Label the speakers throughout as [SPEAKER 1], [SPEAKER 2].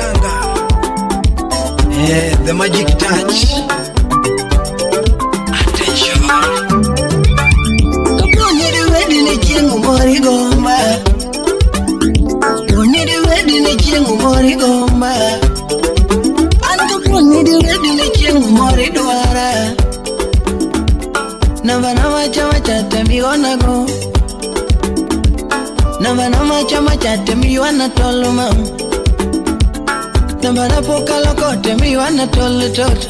[SPEAKER 1] Mganga. The magic touch. Attention.
[SPEAKER 2] Kaponi di wedi ni chingu mori gomba. Kaponi di wedi ni chingu mori gomba. An kaponi di wedi ni chingu mori dwara. Nama chama chate miwana go. Nama chama chate miwana tolu mam. Nama poka lokote miwana tolu toto.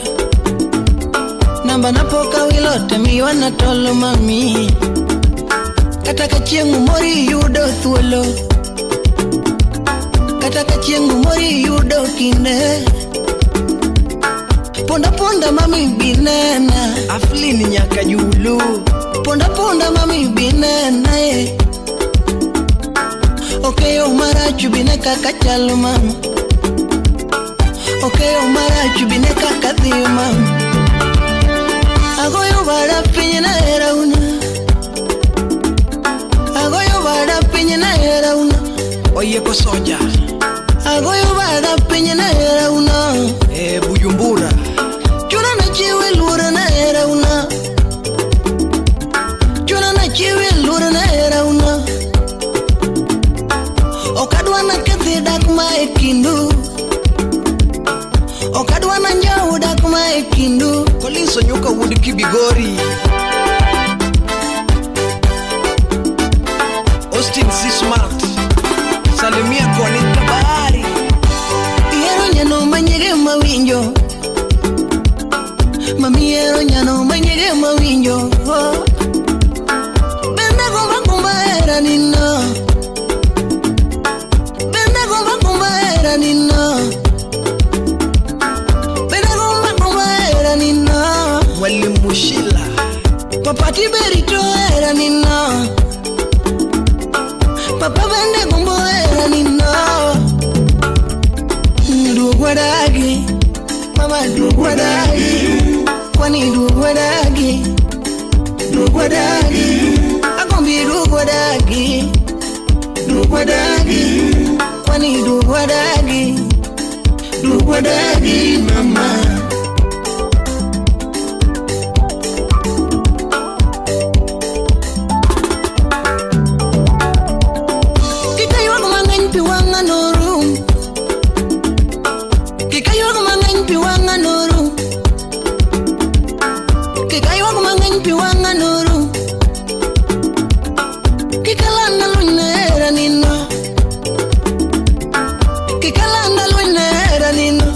[SPEAKER 2] Nama poka wilote miwana tolu mami. Kataka chiengu mori yudo thuolo. Kataka chiengu mori yudo kinde. Ponda ponda mami binena.
[SPEAKER 1] Aflini nyaka julu.
[SPEAKER 2] Ponda ponda mami binena. Okay umara chubine kaka chalo mama. Okay umara chubine kaka dhiyo mama. Agoyo vada pinyina era una. Agoyo vada pinyina era una.
[SPEAKER 1] Oye ko soja.
[SPEAKER 2] Agoyo vada pinyina era una.
[SPEAKER 1] Bujumbura.
[SPEAKER 2] Chuna na chiwe lura na era una. Chuna na chiwe lura na era una. Okadwana kathi dakma ekindu. Okadwana njau dakma ekindu.
[SPEAKER 1] Kolinso nyuka wudi kibigori. Austin C. Smart. Salimia kwa nita bahari.
[SPEAKER 2] Yero nyano manyege mawinjo. Mami yero nyano manyege mawinjo. Benda gomba gomba era nino. Benda gomba gomba era nino. Benda gomba gomba era nino.
[SPEAKER 1] Mwalimu Mushila.
[SPEAKER 2] Papati berito era nino. Papa bende gombo era nino. Duguadagi. Mama duguadagi. Kwani duguadagi. Duguadagi. Agombi duguadagi. Duguadagi. Kwani duguadagi. Duguadagi mama. Kikayo kumangany piwanga noru. Kikayo kumangany piwanga noru. Kikayo kumangany piwanga noru. Kikalanda lunera nino. Kikalanda lunera nino.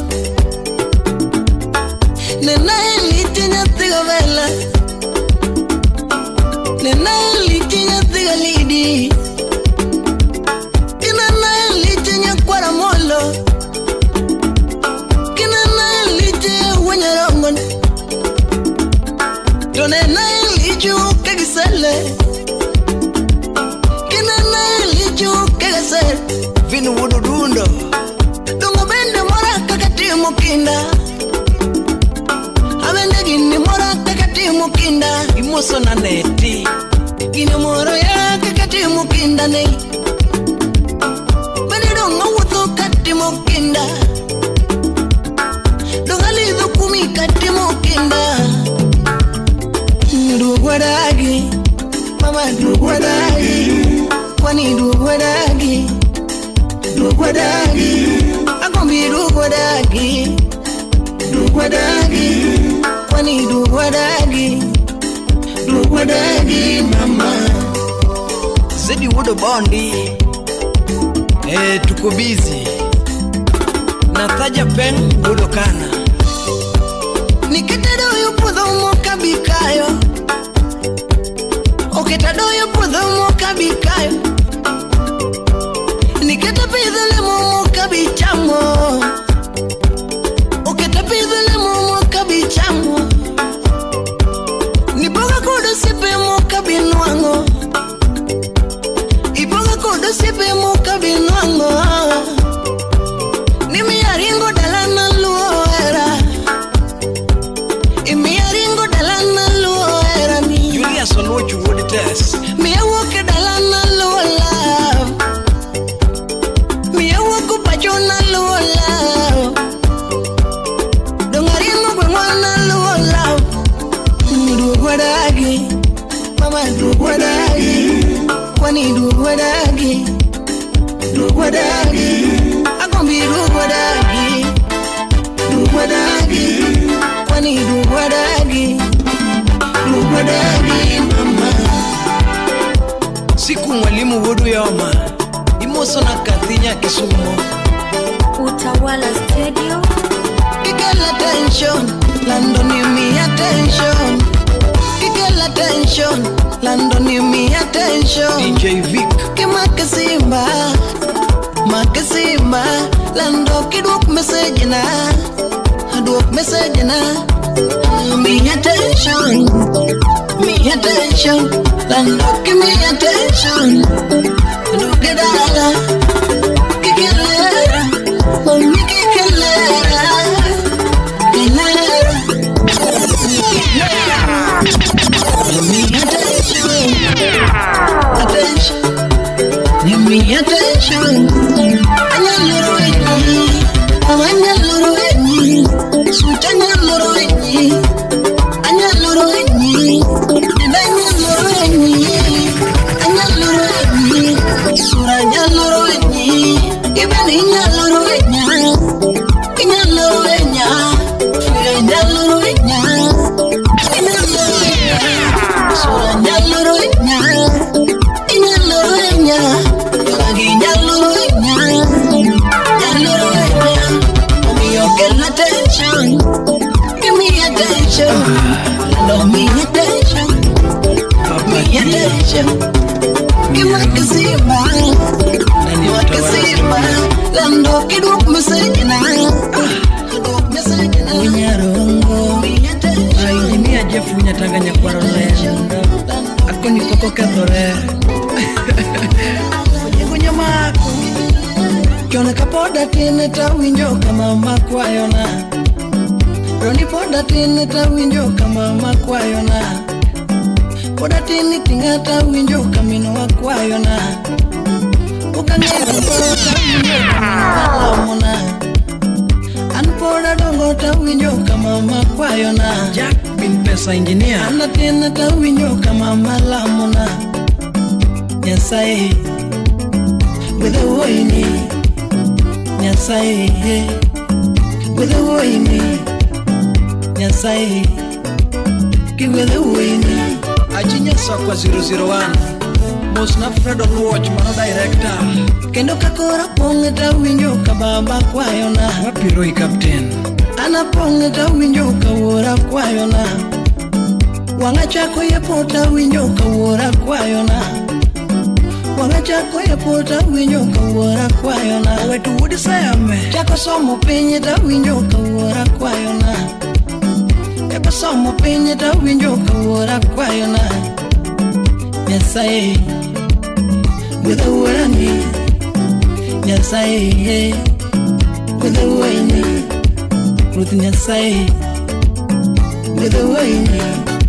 [SPEAKER 2] Nena eliti nyatiga vela. Nena eliti nyatiga lidi. Kinana eliti nyakwara molo. Kinana eliti wanyarongon. Tonena eliti ukagisele. Kinana eliti ukagisele.
[SPEAKER 1] Vinu wududundo.
[SPEAKER 2] Dungo bende mora kakati mukinda. Abende gini mora kakati mukinda.
[SPEAKER 1] Imoso na neti.
[SPEAKER 2] Gini moro ya kakati mukinda ne. Bende dungo wudu kati mukinda. Dungali dhukumi kati mukinda. Duguadagi. Mama duguadagi. Kwani duguadagi. Duguadagi. Agombi duguadagi. Duguadagi. Kwani duguadagi. Duguadagi mama.
[SPEAKER 1] Zedi wudo bondi. Tuko busy. Nataja pen wudo kana.
[SPEAKER 2] Nikitado yupudho moka bikayo. Okitado yupudho moka bikayo. Nikita pidhele moka bichamo. Okita pidhele moka bichamo. Niboga kodo sipe moka binwango. Iboga kodo sipe moka binwango. Nimi aringo dalana luera. Imi aringo dalana luera ni.
[SPEAKER 1] Julius Oluochu would test.
[SPEAKER 2] Mi walk dalana luera. Mi walk upachona luera. Kwani duwadagi Agombi duwadagi Kwani duwadagi mama. Siku mwalimu wodu yoma Imoso na kathinya Kisumo
[SPEAKER 3] Utawala Studio.
[SPEAKER 2] Kikela attention London give me attention. Kikela attention London give me attention.
[SPEAKER 1] DJ Vic
[SPEAKER 2] Kimakasimba Makasimba Lando kiduk message na Aduk message na Me attention Lando give me attention Look at that Kikelera Mami kikelera Kikelera Me attention Give me attention Anyaluru enyi Suta anyaluru enyi Anyaluru enyi Sura anyaluru enyi Ibani anyaluru enya Fira anyaluru enya Sura anyaluru enya Lagi anyaluru enya Get attention, give me attention, love me attention, give me kasiba, lando kiduk mesejina, Unyarongo, Engineer Jeff Unyatanganya kwa rolendo, Ako ni koko kethore, Kunyamako Kiona kapoda tine tawinjo kama makwayona Roni poda tine tawinjo kama makwayona Poda tine tinga tawinjo kamino wakwayona Ukangera poda tawinjo kama malamona Anpoda dongo tawinjo kama makwayona
[SPEAKER 1] Jack bin Pesa Engineer
[SPEAKER 2] Ana tine tawinjo kama malamona Nyasaye With a wine Nyasaye with a wine Nyasaye with a wine
[SPEAKER 1] Ajinya Sakwa 001 Mosna Fred Watch Mano Director
[SPEAKER 2] Kendo kakora pongeta winjo kababa kwayona
[SPEAKER 1] Wapiroi Captain
[SPEAKER 2] Ana pongeta winjo kawora kwayona Wanga chako yepota winjo kawora kwayona Wanga chako yepota winjo kawora kwayona
[SPEAKER 1] Wetu wudi sayame
[SPEAKER 2] Chako somo penye ta winjo kawora kwayona Chako somo penye ta winjo kawora kwayona Nyasaye with a word Nyasaye with a word Ruth Nyasaye with a word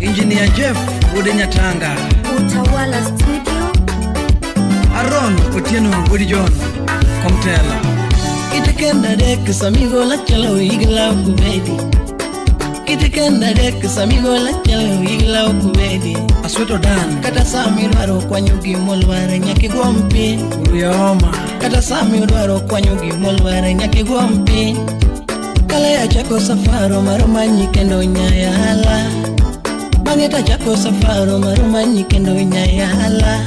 [SPEAKER 1] Engineer Jeff Udenyatanga
[SPEAKER 3] Utawala Studio.
[SPEAKER 1] Aaron Otieno Woody John Komtela
[SPEAKER 2] Kitikenda dek samigo la chalo igla kubedi Kitikenda dek samigo la chalo igla kubedi
[SPEAKER 1] Asweto Dan
[SPEAKER 2] Kata sami dwaro kwanyugi molware nyaki gwampi
[SPEAKER 1] Uruyoma
[SPEAKER 2] Kata sami dwaro kwanyugi molware nyaki gwampi Kale ya chako safaro marumanyi kendo nyayala Bangeta chako safaro marumanyi kendo nyayala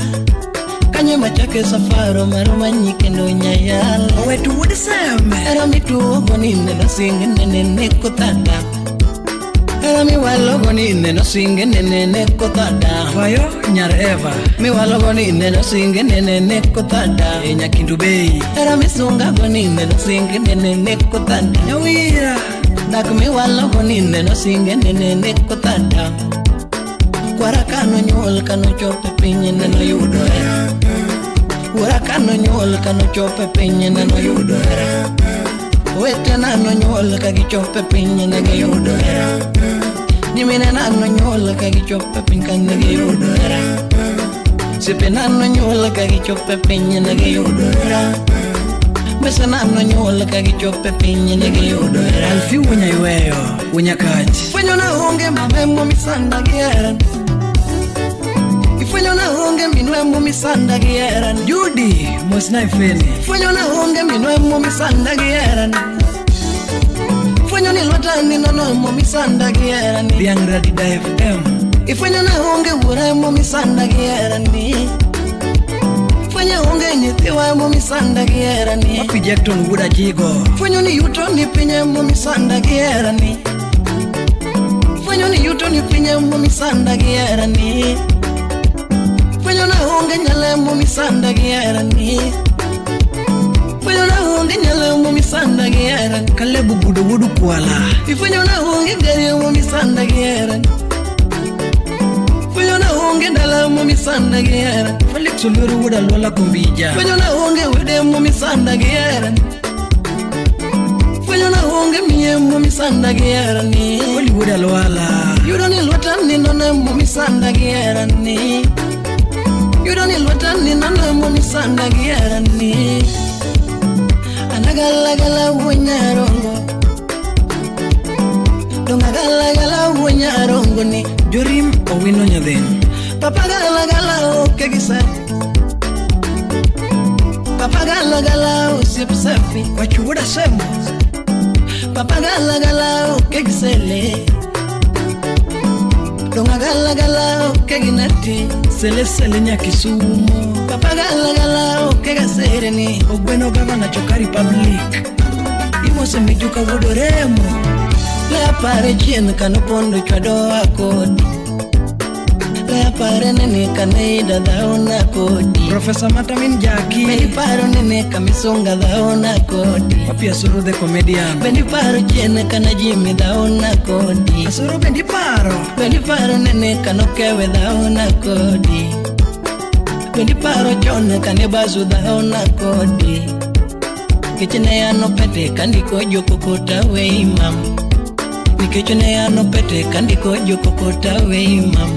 [SPEAKER 2] Kanyema chake safaro marumanyi kendo nyayala
[SPEAKER 1] Wetu wudi sayame
[SPEAKER 2] Erami tuogo nine na singe nene neko tada Erami walogo nine na singe nene neko tada
[SPEAKER 1] Fayo Nyar Eva
[SPEAKER 2] Mi walogo nine na singe nene neko tada
[SPEAKER 1] Enya Kindubei
[SPEAKER 2] Erami sunga go nine na singe nene neko tada
[SPEAKER 1] Nyawira
[SPEAKER 2] Dak mi walogo nine na singe nene neko tada Kwara kano nyuol kano chope pinye neno yudore Kwara kano nyuol kano chope pinye neno yudore Wete nano nyuol kagi chope pinye neno yudore Nyimine nano nyuol kagi chope pinye neno yudore Sipe nano nyuol kagi chope pinye neno yudore Mesa nano nyuol kagi chope pinye neno yudore
[SPEAKER 1] Alfi Unya Iweyo Unya Kati
[SPEAKER 2] Fwenyo na honge mamemo misanda giera Fwenyo na honge minwe mumisanda gieran
[SPEAKER 1] Judy Mosnaifeni.
[SPEAKER 2] Fwenyo na honge minwe mumisanda gieran Fwenyo ni lotani nono mumisanda gieran
[SPEAKER 1] Liang Radida FM.
[SPEAKER 2] Ifwenyo na honge ure mumisanda gieran Fwenyo honge nyithiwa mumisanda gieran
[SPEAKER 1] Wapi Jackton Wuda Jigo.
[SPEAKER 2] Fwenyo ni yuto ni pinye mumisanda gieran Fwenyo ni yuto ni pinye mumisanda gieran Fwenyo na honge nyale mumisanda gieran Fwenyo na honge nyale mumisanda gieran
[SPEAKER 1] Kalebu Budu Wudu Kuala.
[SPEAKER 2] Ifwenyo na honge gari mumisanda gieran Fwenyo na honge dala mumisanda gieran
[SPEAKER 1] Felix Oluru Wuda Lola Kumbija.
[SPEAKER 2] Fwenyo na honge wede mumisanda gieran Fwenyo na honge miye mumisanda gieran
[SPEAKER 1] Oli Wuda Loala.
[SPEAKER 2] Yudo ni lwatani nona mumisanda gieran Yudo ni lwatani nona mumisanda gieran Anagala gala wonyarongo Donga gala gala wonyarongo ni
[SPEAKER 1] Jorim Owino Nyadhen.
[SPEAKER 2] Papa gala gala okegisa Papa gala gala osipsafi
[SPEAKER 1] Wachu Wuda Sembo.
[SPEAKER 2] Papa gala gala okegisele Donga gala gala okeginati
[SPEAKER 1] Sele Sele Nyakisumo.
[SPEAKER 2] Papa gala gala okegasereni
[SPEAKER 1] Ogweno Gavana Chokari Public. Imose Mijuka Wudoremo.
[SPEAKER 2] Le apare chien kanopondo chwado akodi Le apare nene kaneida dhaona kodi
[SPEAKER 1] Professor Matamin Jackie.
[SPEAKER 2] Beni paro nene kamisonga dhaona kodi
[SPEAKER 1] Wapi Asuru the Comedian.
[SPEAKER 2] Beni paro chien kanajimi dhaona kodi
[SPEAKER 1] Asuru Bendi Paro.
[SPEAKER 2] Beni paro nene kanokewe dhaona kodi Beni paro chone kanebazu dhaona kodi Kichene ano pete kandiko joko kota we imam Kichene ano pete kandiko joko kota we imam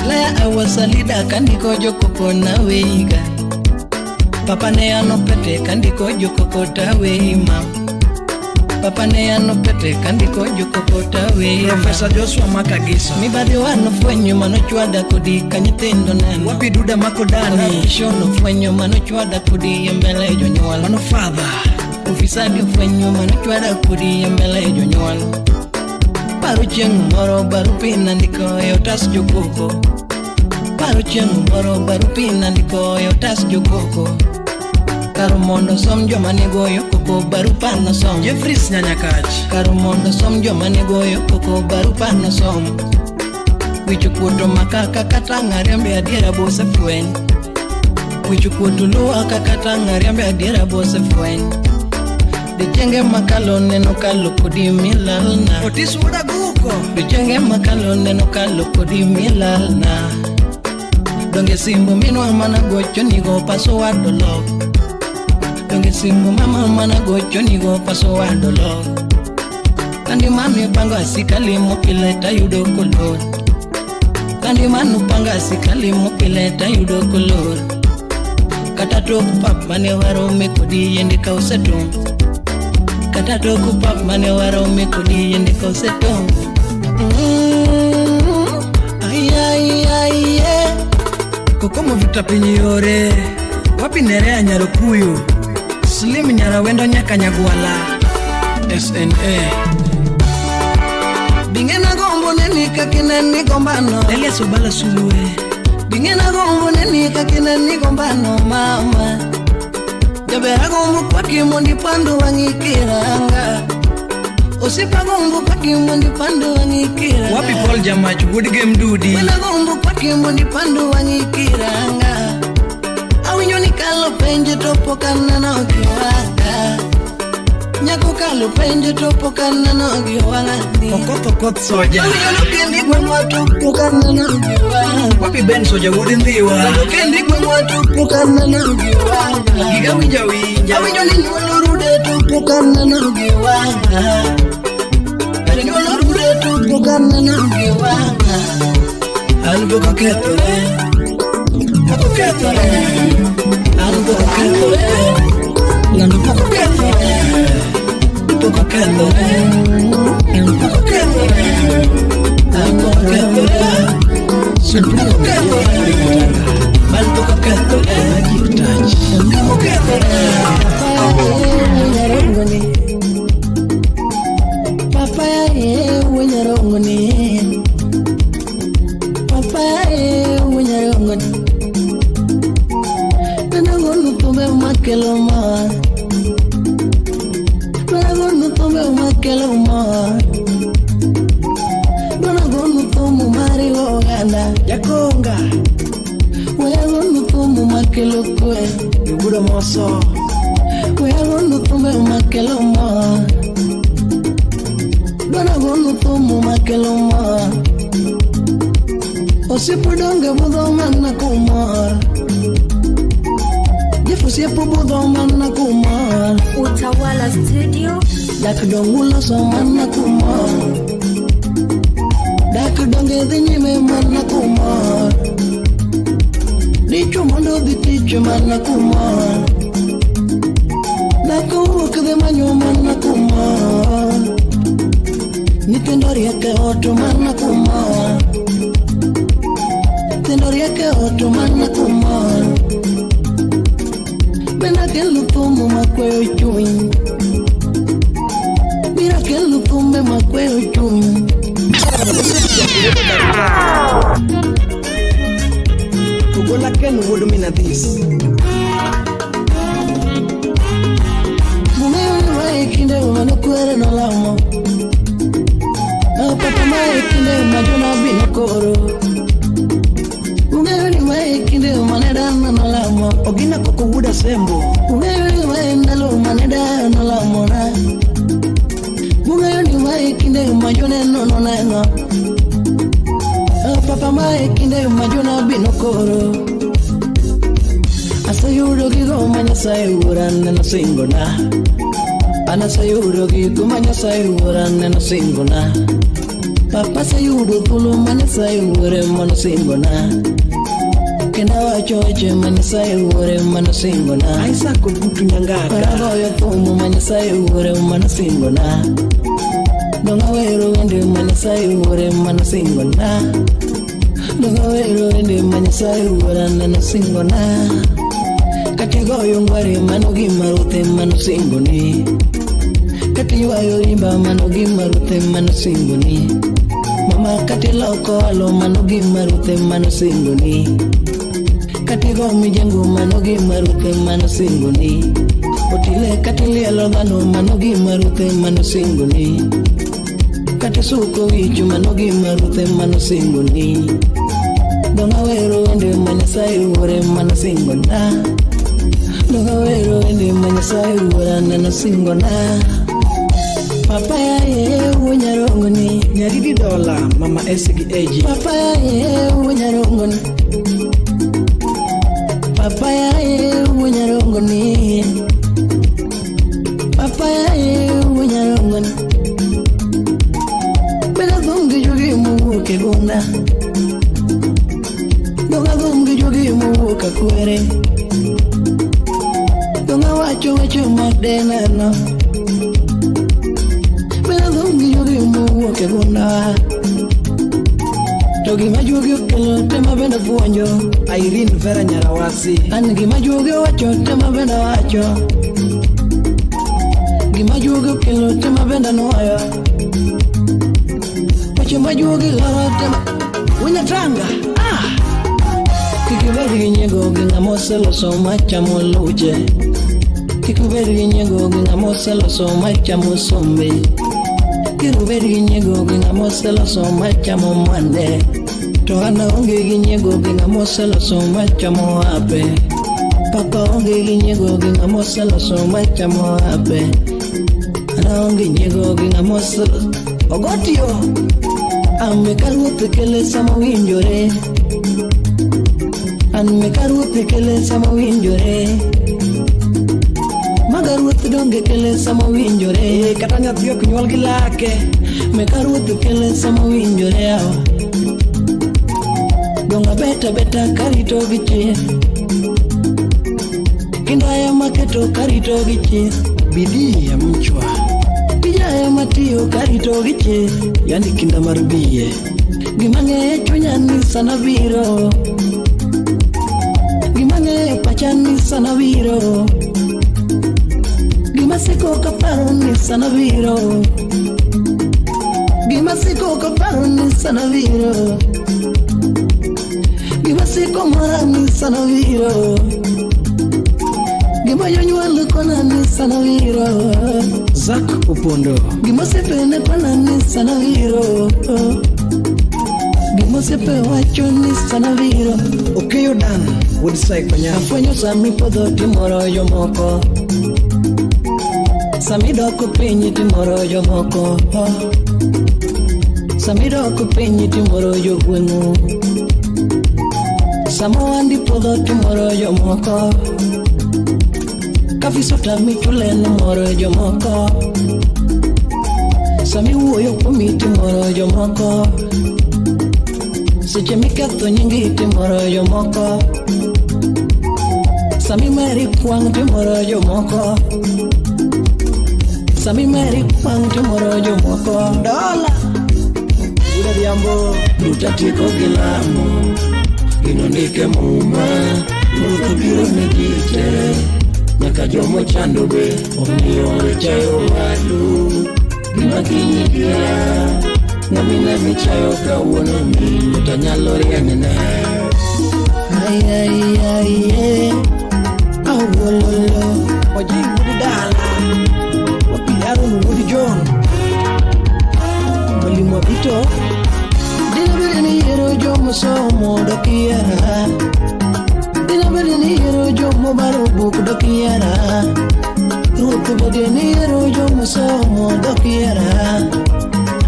[SPEAKER 2] Lea awasalida kandiko joko kona we iga Papa ne ano pete kandiko joko kota we imam Papa ne ano pete kandiko joko kota we imam
[SPEAKER 1] Professor Joshua Makagiso.
[SPEAKER 2] Mibadhi wano fwenyo mano chwada kodi kanyithindo neno
[SPEAKER 1] Wapi Duda Makodani.
[SPEAKER 2] Kishono fwenyo mano chwada kodi mbele jonyuol
[SPEAKER 1] Mano Father.
[SPEAKER 2] Ufisadi fwenyo mano chwada kodi mbele jonyuol Paro chieng' moro barupi nandiko e otas jokoko Paro chieng' moro barupi nandiko e otas jokoko Karo mondo som joma negoyo koko barupa no som
[SPEAKER 1] Jeffries Nyanyakach.
[SPEAKER 2] Karo mondo som joma negoyo koko barupa no som Wicho kuoto makaka kata ng'ariambe adiera bose fweny Wicho kuoto luwa kata ng'ariambe adiera bose fweny Dichenge makalo neno kalo kodi milalna
[SPEAKER 1] Otis Wuda Guko.
[SPEAKER 2] Dichenge makalo neno kalo kodi milalna Donge simbo minwa mana gocho nigo paso wadolo Donge simbo mama mana gocho nigo paso wadolo Kandi mami pango asikali mokileta yudo kolor Kandi manu pango asikali mokileta yudo kolor Kata toku pap mane waro mekodi yende kausetung Kata toku pap mane waro mekodi yende kausetung Ay ay ay
[SPEAKER 1] Kokomo Vita Pinyi Yore. Wapi Nerea Nyarukuyu. Slim Nyarawendo Nyaka Nyagwala. SNA.
[SPEAKER 2] Bingena gombo neni kakineni gombano
[SPEAKER 1] Elias Obala Sulue.
[SPEAKER 2] Bingena gombo neni kakineni gombano mama Jabera gombo kwa kimondi pandu wangikiranga Osipa gombo kwa kimondi pandu wangikiranga
[SPEAKER 1] Wapi Paul Jamach Good Game Dudi.
[SPEAKER 2] Wena gombo kwa kimondi pandu wangikiranga Awinyo ni kalo penje topo kanana okiwanga Nyako kalo penje topo kanana okiwanga
[SPEAKER 1] Okoth Okoth Soja.
[SPEAKER 2] Awinyo nukendi gwenwa topo kanana okiwanga
[SPEAKER 1] Wapi Ben Soja Wudi Ndhiwa.
[SPEAKER 2] Nukendi gwenwa topo kanana okiwanga
[SPEAKER 1] Giga Winja Winja.
[SPEAKER 2] Awinyo ni nyuolo rude topo kanana okiwanga Nyuolo rude topo kanana okiwanga Albo kakethore Moko kethore Albo kakethore Lando moko kethore Moko kethore Moko kethore Albo kakethore Sempre moko kethore makelo mor. Dona gonu tomu mari oganda
[SPEAKER 1] Jakonga
[SPEAKER 2] Wea gonu tomu makelo kwe
[SPEAKER 1] Yugudo moso
[SPEAKER 2] Wea gonu tume makelo mor. Dona gonu tomu makelo mor. Osipu donge budho mana kumor. Jefu sipu budho mana kumor.
[SPEAKER 3] Utawala Studio.
[SPEAKER 2] Dak dongulo so mana kumor. Dak donge dhinyime mana kumor. Dicho mondo dhi tich mana kumor. Dak wuok dhi manyo mana kumor. Nyithindo rieke oto mana kumor. Nyithindo rieke oto mana kumor. Bena kelo thumu makweyo chuny. Bira kelo thumbe makweyo chuny.
[SPEAKER 1] Kugola ken wuod mina this
[SPEAKER 2] Mung'eyo ni mae kinde mano kwere nolamo. Papa mae kinde ma jonabi nokoro. Mung'eyo ni mae kinde mane dana nolamo.
[SPEAKER 1] Ogina koko wuda sembo
[SPEAKER 2] Mung'eyo ni mae ndalo mane dana nolamo na. Mung'eyo ni mae kinde ma joneno noneno. Papa mae kinde ma jonabi nokoro. Asayudo gigo ma Nyasaye wuora neno singona. Anasayudo gigo ma Nyasaye wuora neno singona. Papa sayudo thuolo ma Nyasaye wuore mano singona. Kenda wacho weche ma Nyasaye wuore mano singona.
[SPEAKER 1] Isaac Ogutu Nyangaka
[SPEAKER 2] Karagoyo thumo ma Nyasaye wuore mano singona. Donga wero wende ma Nyasaye wuore mano singona. Donga wero wende ma Nyasaye wuora neno singona. Kati goyo ngware mano gima ruthe mano singoni. Kati ywayo rimba mano gima ruthe mano singoni. Mama kati loko alo mano gima ruthe mano singoni. Kati go mijengo mano gima ruthe mano singoni. Otile kati lielo dhano mano gima ruthe mano singoni. Kati suko wicho mano gima ruthe mano singoni. Donga wero wende ma Nyasaye wuore mano singona. Donga wero wende ma Nyasaye wuora neno singona. Papa ya ye wunyarongoni.
[SPEAKER 1] Nyaridi dola mama esigi eji
[SPEAKER 2] Papa ya ye wunyarongoni. Papa ya ye wunyarongoni. Papa ya ye wunyarongoni. Bela dhungi jogi muke gunda. Donga dhungi jogi muka kwere. Donga wacho weche madenano. Bela dhungi jogi muke gunda. To gima juogi okelo tema bende puonjo.
[SPEAKER 1] Irene Vera Nyarawasi
[SPEAKER 2] An gima juogi wacho tema bende wacho. Gima juogi okelo tema bende nuoyo. Wacho ma juogi loro tema Wunyatanga Kikibed gi nyiego gi ng'ama oseloso machamo luche. Kikibed gi nyiego gi ng'ama oseloso machamo sombe. Kikibed gi nyiego gi ng'ama oseloso machamo mwande. To an aonge gi nyiego gi ng'ama oseloso machamo ape. Papa onge gi nyiego gi ng'ama oseloso machamo ape. An aonge nyiego gi ng'ama oseloso Ogotio Ame ka ruoth kele sama winjore. An me ka ruoth kele sama winjore. Maga ruoth donge kele sama winjore.
[SPEAKER 1] Kata nyathi ok nyuol gi lake
[SPEAKER 2] Me ka ruoth kele sama winjore awa. Donga beta beta karito gi chie. Kindaya maketo karito gi chie.
[SPEAKER 1] bidii ya mchwa
[SPEAKER 2] Kijaya matiyo karito gi chie.
[SPEAKER 1] yani kinda mar biye
[SPEAKER 2] Gimang'e chunya ni sana biro. Gimang'e pacha ni sana biro. Gimasiko kaparo ni sana biro. Gimasiko kaparo ni sana biro. Gimasiko mara ni sana biro. Gima jonyuol konani sana wiro
[SPEAKER 1] Zak Opondo.
[SPEAKER 2] Gima sepene konani sana wiro Gima sepe wachoni sana wiro
[SPEAKER 1] Okeyo Dan Woodside Panyako.
[SPEAKER 2] Afwenyo sami podho timoro jomoko Sami doko pinyi timoro jomoko Sami doko pinyi timoro jogweng'u Samo andi podho timoro jomoko Kafiso tami chuleno moro jomoko Sami wuoyo kumi timoro jomoko Seche miketho nyingi timoro jomoko Sami meri kwang timoro jomoko Sami meri kwang timoro jomoko
[SPEAKER 1] Dola Uda diambo
[SPEAKER 2] Utatiko gilamo Ginonike muma Muruka biro negite Nyaka jomo chando be Omniyo chayo wadu Gima kinyi gira Namina mi chayo kawono mi Mutanyalo riangene Ay Awololo
[SPEAKER 1] Oji Wudi Dala Wapiaro Wudi John
[SPEAKER 2] Mwalimu Vito Dina bede ni yero jomo somo dokiera Dina bede ni yero jomo baro buku dokiera Ruku bede ni yero jomo somo dokiera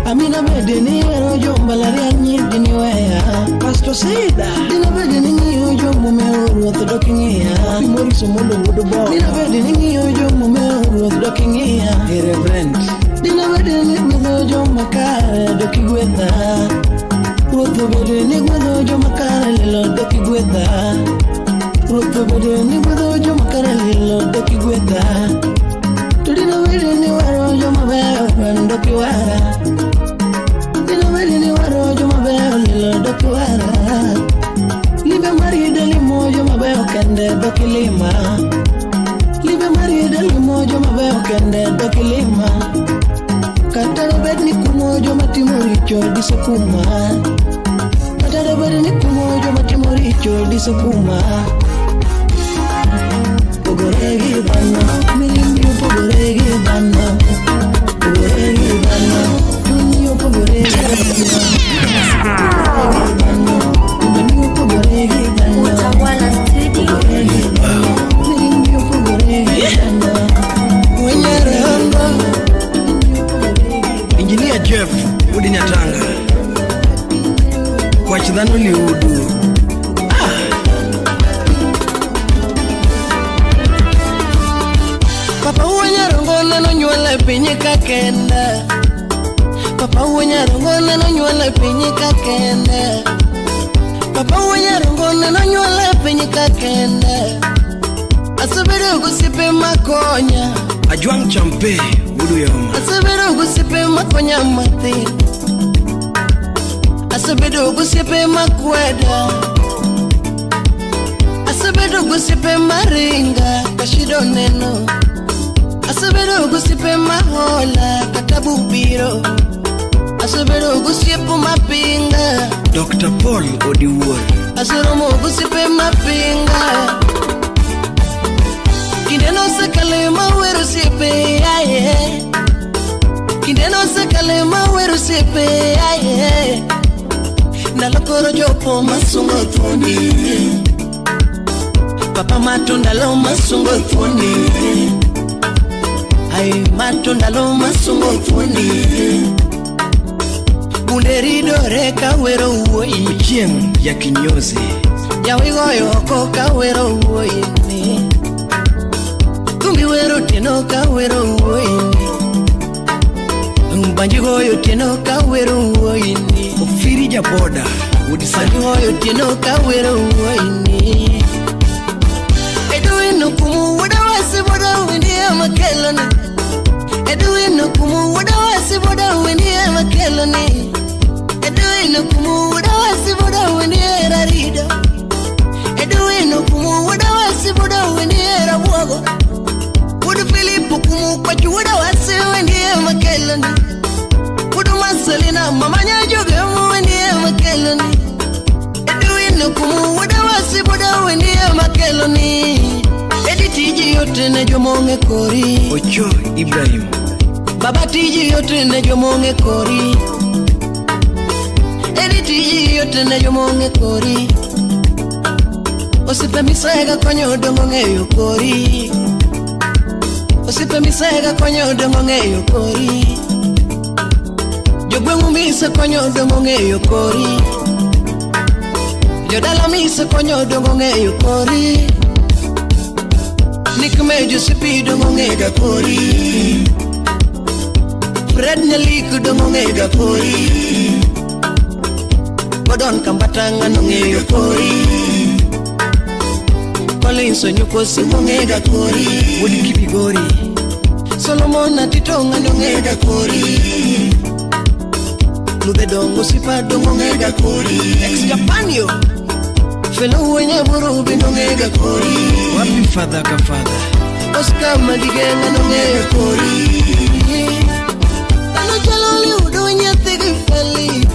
[SPEAKER 2] Amina bede ni yero jomo balarianyi dini weya
[SPEAKER 1] Pastor Seda.
[SPEAKER 2] Dina bede ni ngiyo jomo meuru otho dokingia
[SPEAKER 1] Mori Somondo Wudu Bo.
[SPEAKER 2] Dina bede ni ngiyo jomo meuru otho dokingia
[SPEAKER 1] Reverend.
[SPEAKER 2] Dina bede ni gwedho jomo kare dokigwedha Ruotho bede ni gwedho jomo kare lilo dokigwedha Ruotho bede ni gwedho jomo kare lilo dokigwedha To dina bede ni waro jomo beyo dokiwara Dina bede ni waro jomo beyo lilo dokiwara Libe maride limo jomo beyo kende dokilima Libe maride limo jomo beyo kende dokilima Katara bed ni kumojo matimoricho disokuma Katara bed ni kumojo matimoricho disokuma Pogoregi bana Milimyo pogoregi bana Pogoregi bana Dunyo pogoregi bana Dunyo pogoregi bana
[SPEAKER 3] Utawala Studio.
[SPEAKER 2] Milimyo pogoregi bana Wenyaramba
[SPEAKER 1] Engineer Jeff Wudi Nyatanga. Kwa chidhano liudu.
[SPEAKER 2] Papa uwenyarongo neno nyuole pinyi kakenda Papa uwenyarongo neno nyuole pinyi kakenda Papa uwenyarongo neno nyuole pinyi kakenda Asubiri gusipe makonya
[SPEAKER 1] Ajuang Champe Wudu Yoma.
[SPEAKER 2] Asubiri gusipe makonya mati Asubiri gusipe makweda Asubiri gusipe maringa Kashido neno Asubiri gusipe mahola Katabu biro Asubiri gusipe mapinga
[SPEAKER 1] Dr. Paul Odiwuor.
[SPEAKER 2] Asurumu gusipe mapinga Kindeno sekale maweru sipe aye Kindeno sekale maweru sipe aye Nalokoro jopo masungo thoni Papa matunda lo masungo thoni Ay matunda lo masungo thoni Bunderi dore kawero uoi
[SPEAKER 1] Chieng ya kinyozi.
[SPEAKER 2] Yawigo yoko kawero uoi ni Kumbi wero teno kawero uoi ni Banjigo yo teno kawero uoi ni
[SPEAKER 1] Ofiri Jaboda Wudi Sani.
[SPEAKER 2] Banjigo yo teno kawero uoi ni Edwin kumu wada wasi wada windia makeloni Edwin kumu wada wasi wada windia makeloni Edwin kumu wada wasi wada windia rarido Edwin kumu wada wasi wada windia rabuago Wudu Filipu kumu kwa wada wasi windia makeloni Wudu Marcelina mamanya joga windia makeloni Edwin kumu wada wasi wada windia makeloni Editiji yote jomonge kori.
[SPEAKER 1] Ocho Ibrahim.
[SPEAKER 2] Baba tiji yote ne jomonge kori. Edi tiji yote ne jomonge kori. Osipe misega konyo dongo ngeyo kori. Osipe misega konyo dongo ngeyo kori. Jogwengu mise konyo dongo ngeyo kori. Jodala mise konyo dongo ngeyo kori. Nikmejo sipi dongo ngega kori. Fred Nyaliku dongo ngega kori. Godon Kambatanga ngeyo kori. Kolinso nyuko simo ngega kori.
[SPEAKER 1] Wodi Kipigori.
[SPEAKER 2] Solomon Atitonga ngega kori. Lube dongo sipa dongo ngega kori.
[SPEAKER 1] Ex Japanio.
[SPEAKER 2] Felo wenye burubi ngega kori.
[SPEAKER 1] Wapi father ka father.
[SPEAKER 2] Oscar Madigenga ngega kori. Tano jaloli udo nyatigi feli.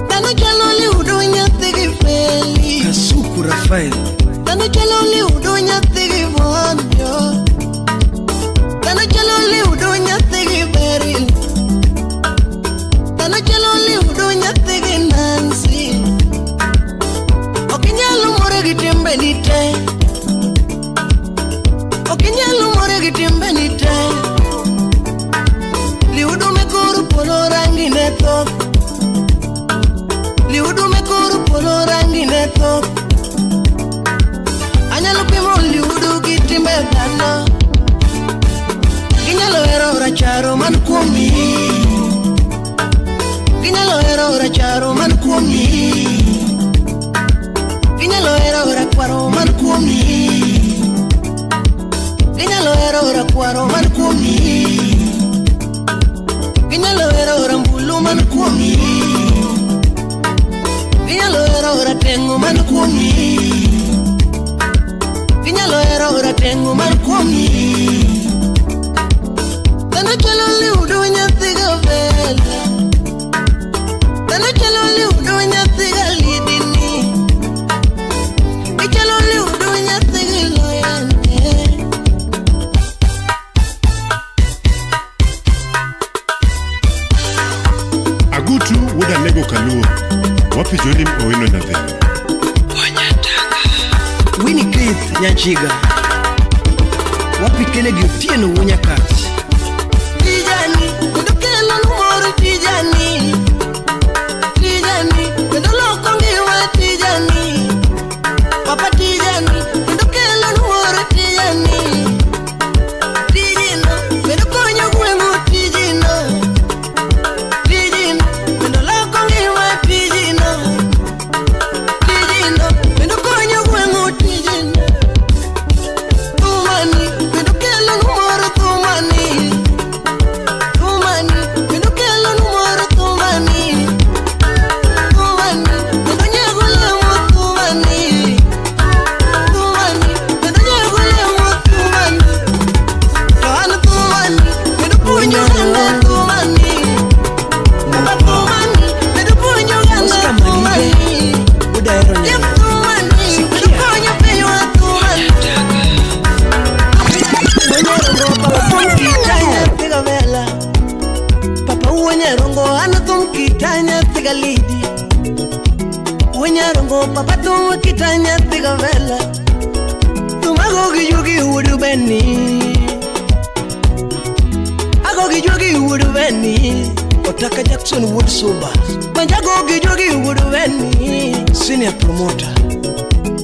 [SPEAKER 2] Tano jaloli udo nyatigi feli.
[SPEAKER 1] Kasuku Rafael.
[SPEAKER 2] Tano jaloli udo nyatigi Bonjo. Tano jaloli udo nyatigi Beryl. Tano jaloli udo nyatigi Nancy. Okinyalu more gitimbe nite. Okinyalu more gitimbe nite. Liudu mekuru polo rangi neto. Liudu mekuru polo rangi neto. Anyalo pimo liudu gitimbe dano. Ginyalo hero racharo man kuomi. Ginyalo hero racharo man kuomi. Ginyalo hero rakwaro man kuomi. Ginyalo hero rakwaro man kuomi. Ginyalo hero rambulu man kuomi. Ginyalo hero ratengo man kuomi. Ginyalo hero ratengo man kuomi. Tano chalo liudu nyathiga vela. Tano chalo liudu nyathiga lidini. Chalo liudu nyathiga loyane.
[SPEAKER 4] Agutu wuda lego kaluo. Wapi Jolim Owino na veno.
[SPEAKER 1] Winnie Keith Nyachiga. Wapi Kennedy Otieno Wonyakati.
[SPEAKER 2] Tijani, kudukelo numoro Tijani. Tijani, kudolo kongiwa Tijani. Papa Tijani, kudukelo numoro Tijani. Tijino, kudukonyo gwengu Tijino. Tijino, kudolo kongiwa Tijino. Tijino, kudukonyo gwengu Tijino. Tumani, kudukelo numoro Tumani. Tumani, kudukelo numoro Tumani. Tumani, kudonyegule mo Tumani. Tumani, kudonyegule mo Tumani. Tohana Tumani, kudupunyo ganda Tumani. Papa Tumani, kudupunyo ganda
[SPEAKER 1] Oscar
[SPEAKER 2] Tumani.
[SPEAKER 1] Madige. Wuda hero
[SPEAKER 2] Yep,
[SPEAKER 1] nyama.
[SPEAKER 2] Tumani, kudupunyo pewa Tumani. Papa Uwenyarongo anatum kitanya tiga lidi. Uwenyarongo papa tum kitanya tiga vela. Tumagogi yugi wudu beni. Agogi yugi wudu beni.
[SPEAKER 1] Otaka Jackson Wood Soba.
[SPEAKER 2] Manjagogi yugi wudu beni.
[SPEAKER 1] Senior promoter.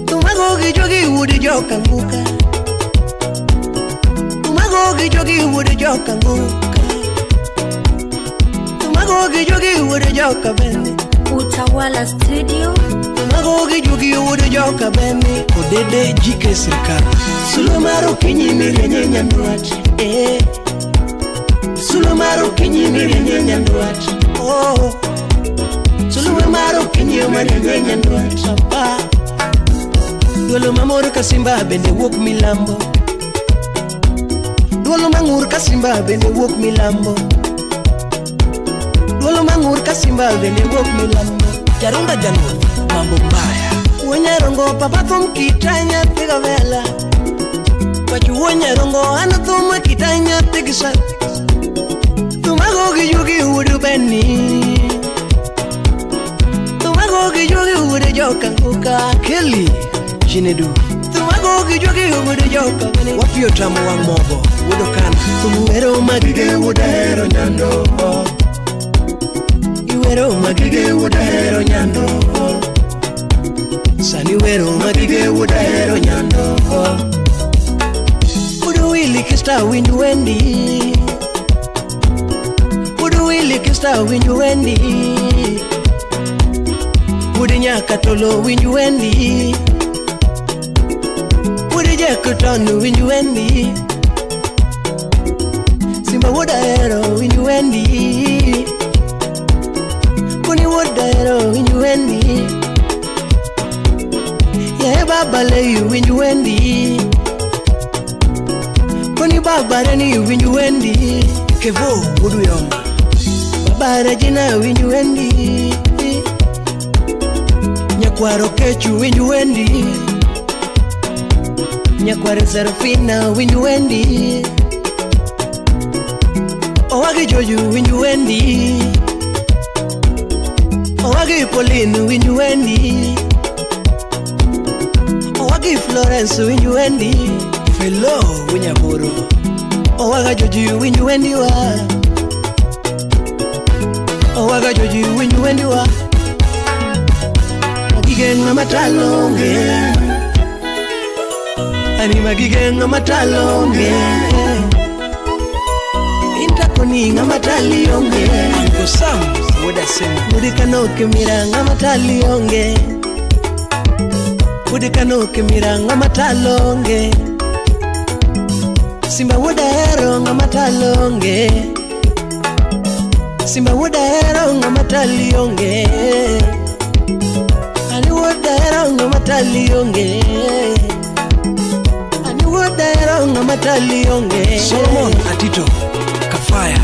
[SPEAKER 2] Tumagogi yugi wudu joka nguka. Tumagogi yugi wudu joka nguka. Tumagogi yugi wudu joka beni.
[SPEAKER 3] Utawala Studio.
[SPEAKER 2] Tumagogi yugi wudu joka beni.
[SPEAKER 1] Odede JK Sirikali.
[SPEAKER 2] Sulumaro kinyimiri nyenyanduat. Sulumaro kinyimiri nyenyanduat. Oh. Sulumaro kinyimiri nyenyanduat. Papa. Duolo mamor kasimba bende wok milambo. Duolo mangur kasimba bende wok milambo. Duolo mangur kasimba bende wok milambo.
[SPEAKER 1] Jarunda Janot. Mambo mbaya.
[SPEAKER 2] Uwenyarongo papa thum kitanya tiga vela. Pachuonya rongo anu tuma kitanya tegisa Tumago ki yugi udu beni Tumago ki yugi udu joka kuka Kelly Chinedu Tumago ki yugi udu joka beni Wapio tamu wang mogo udu kan Tumuero magige udahero nyando Iwero magige udahero nyando Sani wero magige udahero nyando Uduwili kista windu wendi Uduwili kista windu wendi Udinyaka tolo windu wendi Udijeka tonu windu wendi Simba wudahero windu wendi Kuni wudahero windu wendi Yeah baba leyu windu wendi Kuni baba ni windu wendi Kevo wudu yoma Baba rajina windu wendi Nyakwaro kechu windu wendi Nyakwaro Serafina windu wendi Owagi Joju windu wendi Owagi Pauline windu wendi Owagi Florence windu wendi Felo winyaboro Owaga Joju windu wendi wa Owaga Joju windu wendi wa Magigenga matalonge Ani magigenga matalonge Intakoninga matalionge Uncle Sam woda sema Udikanoke miranga matalionge Udikanoke miranga matalonge Simba wudahero nga matalonge Simba wudahero nga matalionge Ani wudahero nga matalionge Ani wudahero nga matalionge
[SPEAKER 1] Solomon Atito Kafaya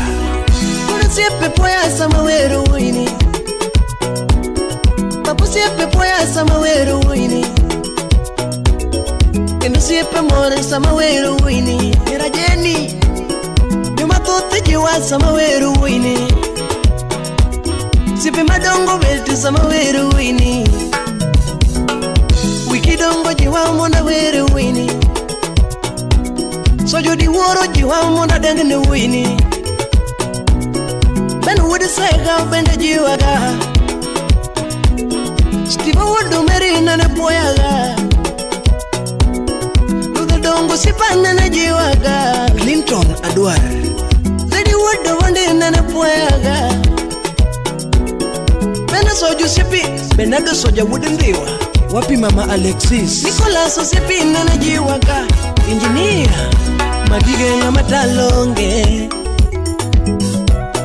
[SPEAKER 2] Kuna siepe poya sama weru wini Papu siepe poya sama weru wini Kendo siepe more sama weru wini Mira Jenny Nyuma tote jiwa sama weru wini Siepe madongo belti sama weru wini Wiki dongo jiwa mona weru wini Sojo di woro jiwa mona dengene wini Ben wudi sega bende jiwa ga Steve wudu meri nane poya ga Dongo sipana na jiwaga
[SPEAKER 1] Clinton Adwar
[SPEAKER 2] Zedi wudu wande nana poyaga Bena soju sipi
[SPEAKER 1] Benado soja wudindiwa Wapi mama Alexis
[SPEAKER 2] Nicolas sipi nana jiwaga
[SPEAKER 1] Engineer
[SPEAKER 2] Magigenga matalonge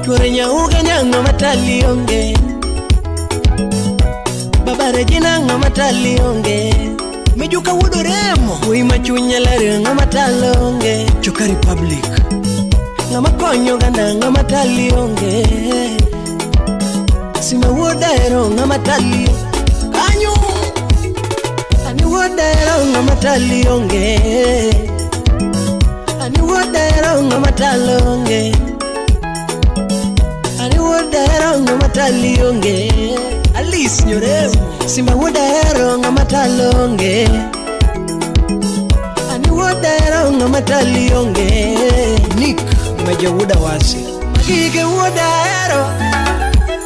[SPEAKER 2] Kurenya ugenya matalionge Baba Regina matalionge
[SPEAKER 1] Mejuka wudu remo
[SPEAKER 2] Wima chunya lare nga matalonge
[SPEAKER 1] Choka Republic
[SPEAKER 2] Nga makonyo ganda nga matalionge Sima wudahero nga matalionge Kanyo Ani wudahero nga matalionge Ani wudahero nga matalonge Ani wudahero nga matalionge
[SPEAKER 1] Alice Nyoremo
[SPEAKER 2] Simba wudahero nga matalonge Ani wudahero nga matalionge
[SPEAKER 1] Nick Meja wuda wasi
[SPEAKER 2] Magige wudahero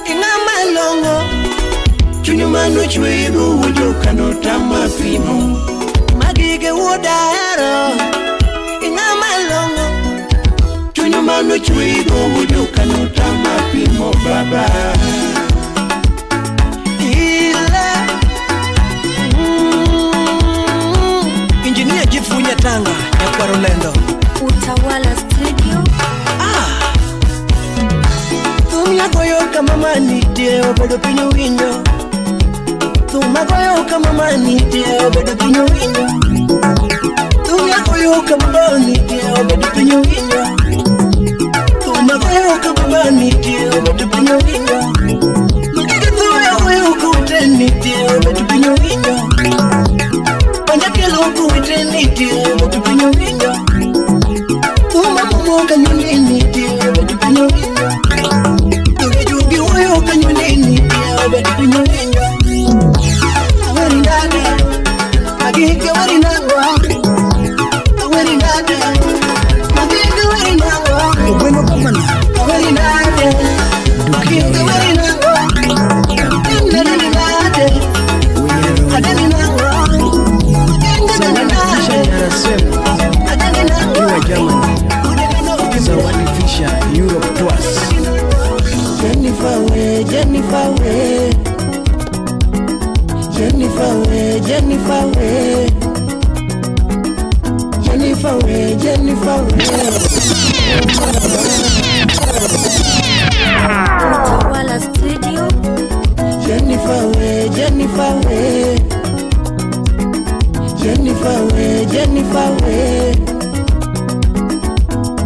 [SPEAKER 2] Inga malongo Chunyumano chweru wujuka no tama pimo Magige wudahero Inga malongo Chunyumano chweru wujuka no tama pimo baba
[SPEAKER 1] Engineer Jifunya Tanga Nyakwaro Lendo
[SPEAKER 3] Utawala Studio.
[SPEAKER 2] Tumya goyo kama manite obedo pinyo winyo Tumya goyo kama manite obedo pinyo winyo Tumya goyo kama manite obedo pinyo winyo Tumya goyo kama manite obedo pinyo winyo Magige tumya goyo kutenite obedo pinyo winyo Panja kelo kuitenite obedo pinyo winyo German. Very nice. Duki very nice. Europe twice. Jennifer way, Jennifer way. Jennifer way, Jennifer way. Jennifer way, Jennifer way.
[SPEAKER 3] Utawala Studio.
[SPEAKER 2] Jennifer way, Jennifer way. Jennifer way, Jennifer way.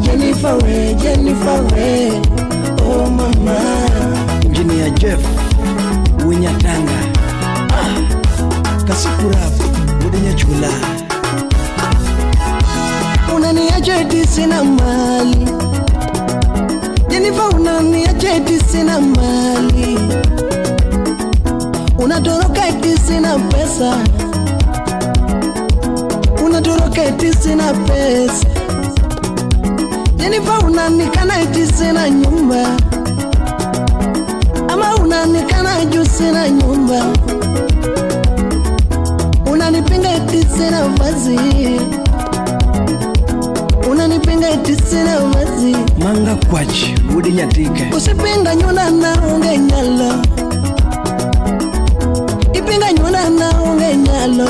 [SPEAKER 2] Jennifer way, Jennifer way. Oh mama. Engineer Jeff Winyatanga. Kasipurafu Udenya chula. Unaniacha eti sina mali. Jennifer unaniacha eti sina mali. Unatoroka eti sina pesa. Unatoroka eti sina pesa. Jennifer unanikana eti sina nyumba. Ama unanikana juu sina nyumba. Unanipinga eti sina vazi. Unanipinga eti sina vazi. Manga kwachi udi nyatike. Usipinga nyuna na unge nyalo. Ipinga nyuna na unge nyalo.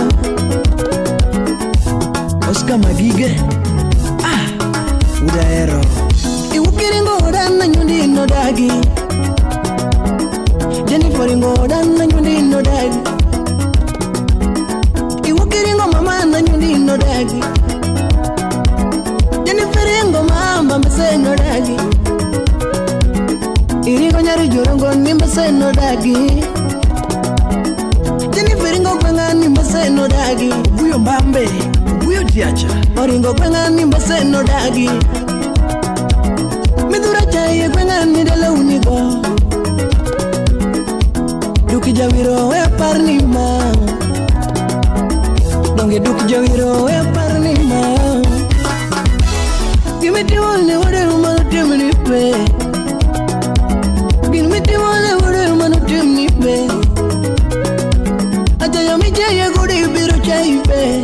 [SPEAKER 2] Oscar Magige. Udaero Iwukiringo odana nyundi no dagi. Jennifer ingo odana nyundi no dagi. Iwukiringo mama na nyundi no dagi. Jennifer ingo mama mbese no dagi. Irigo nyari jorongo ni mbese no dagi. Jennifer ingo kwenga ni mbese no dagi. Buyo mbambe Buyo diacha Oringo kwenga ni mbese no dagi. Midura chaye kwenga ni dele unigo. Duki jawiro we parni ma. Donge duki jawiro we parni ma. Gimiti wale wade umano timni pe. Gimiti wale wade umano timni pe. Ajayo mi chaye gudi biro chaye pe.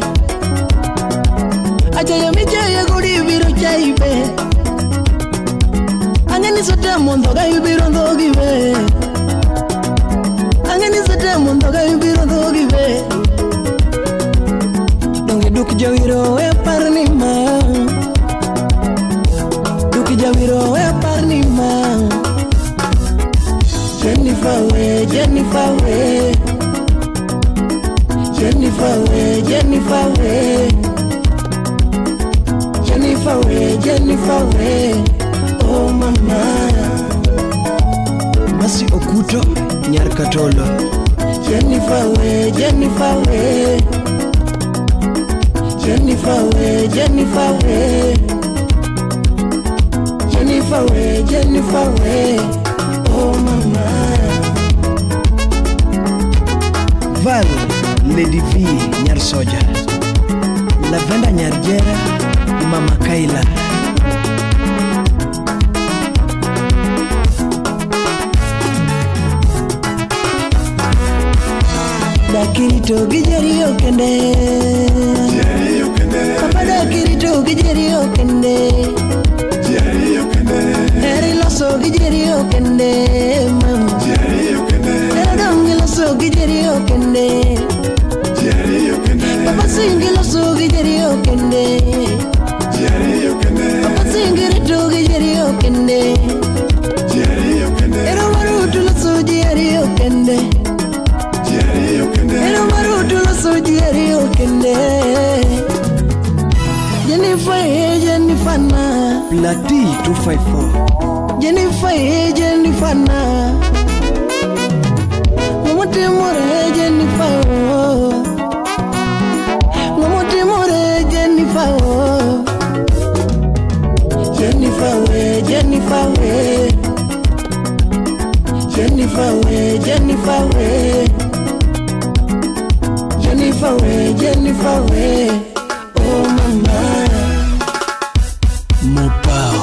[SPEAKER 2] Ajayo mi chaye gudi biro chaye pe. Angeni sote mondo ga yubiro ndogi be. Angeni sote mondo ga yubiro ndogi be. Donge duki jawiro we parni ma. Duki jawiro we parni ma. Jennifer way, Jennifer way. Jennifer way, Jennifer way. Jennifer way, Jennifer way. Oh mama. Masi Okuto Nyarkatolo. Jennifer way, Jennifer way. Jennifer way, Jennifer way. Jennifer way, Jennifer way. Oh mama. Val Lady V Nyar Soja. Lavenda Nyarjera Mama Kaila. Dakirito gijerio kende.
[SPEAKER 5] Jerio kende.
[SPEAKER 2] Papa dakirito gijerio kende.
[SPEAKER 5] Jerio kende.
[SPEAKER 2] Eri loso gijerio kende. Mam.
[SPEAKER 5] Jerio kende.
[SPEAKER 2] Eradongi loso gijerio kende.
[SPEAKER 5] Jerio kende.
[SPEAKER 2] Papa singi loso gijerio kende.
[SPEAKER 5] Jerio kende.
[SPEAKER 2] Papa singi rito gijerio kende.
[SPEAKER 5] Jerio kende.
[SPEAKER 2] Ero marutu loso gijerio kende.
[SPEAKER 5] Jerio kende.
[SPEAKER 2] Ero marutu loso gijerio kende. Jennifer, Jennifer na Plati 254. Jennifer, Jennifer na Ngomote more Jennifer. Ngomote more Jennifer. Jennifer way, Jennifer way. Jennifer way, Jennifer way. Jennifer way, Jennifer way. Oh mama. Mopao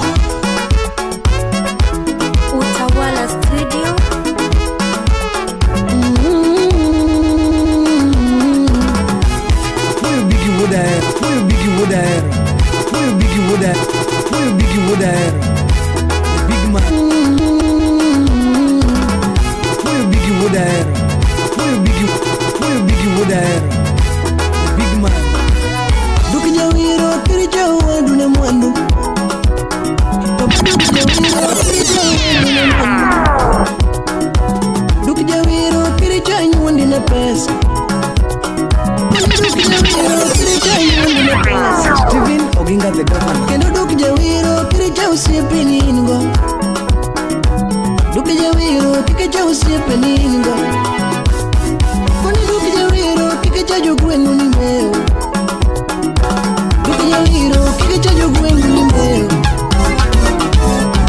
[SPEAKER 2] Kendo duk jawiro kiri jau siepe ningo. Duk jawiro kiri jau siepe ningo. Koni duk jawiro kiri jau gwenu ni meo. Duk jawiro kiri jau gwenu ni meo.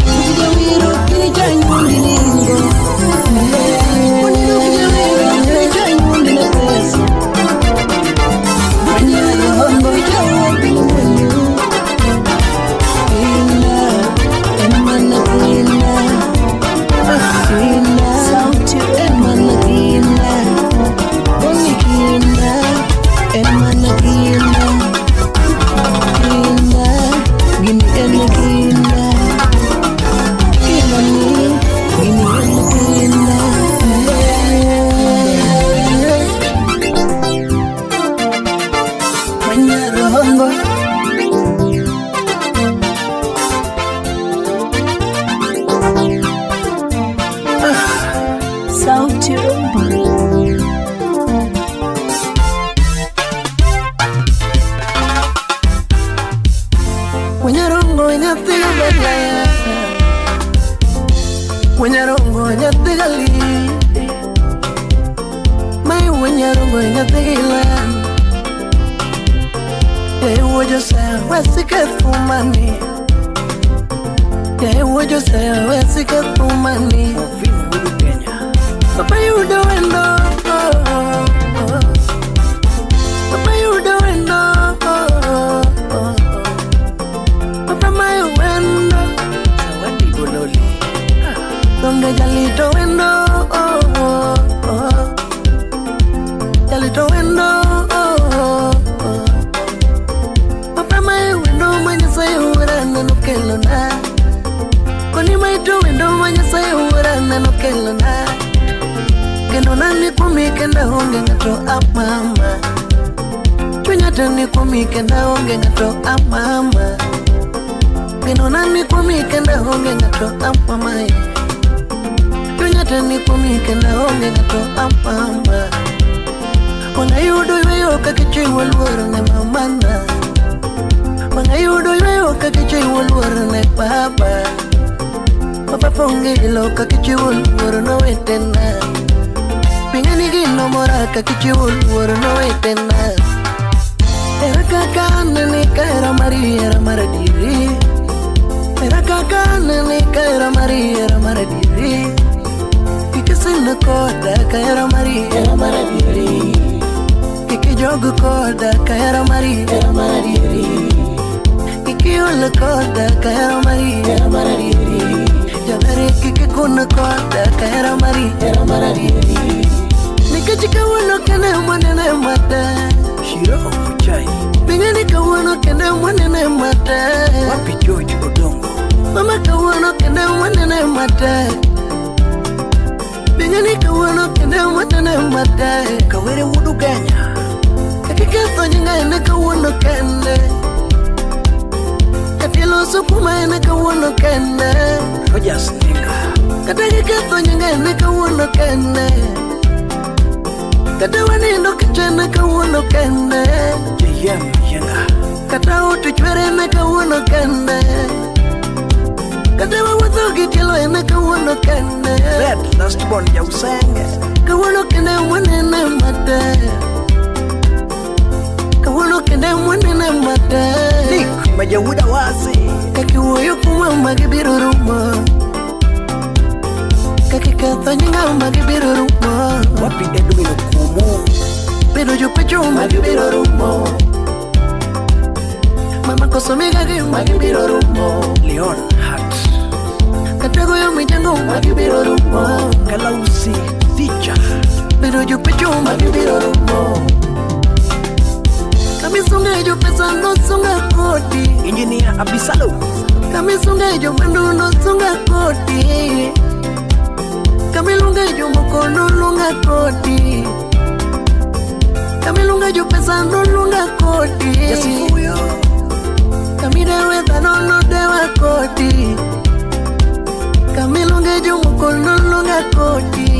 [SPEAKER 2] Duk jawiro kiri jau gwenu ni ningo. Koni duk jawiro kiri jau gwenu ni pesa. Manyaro hongo jau gwenu.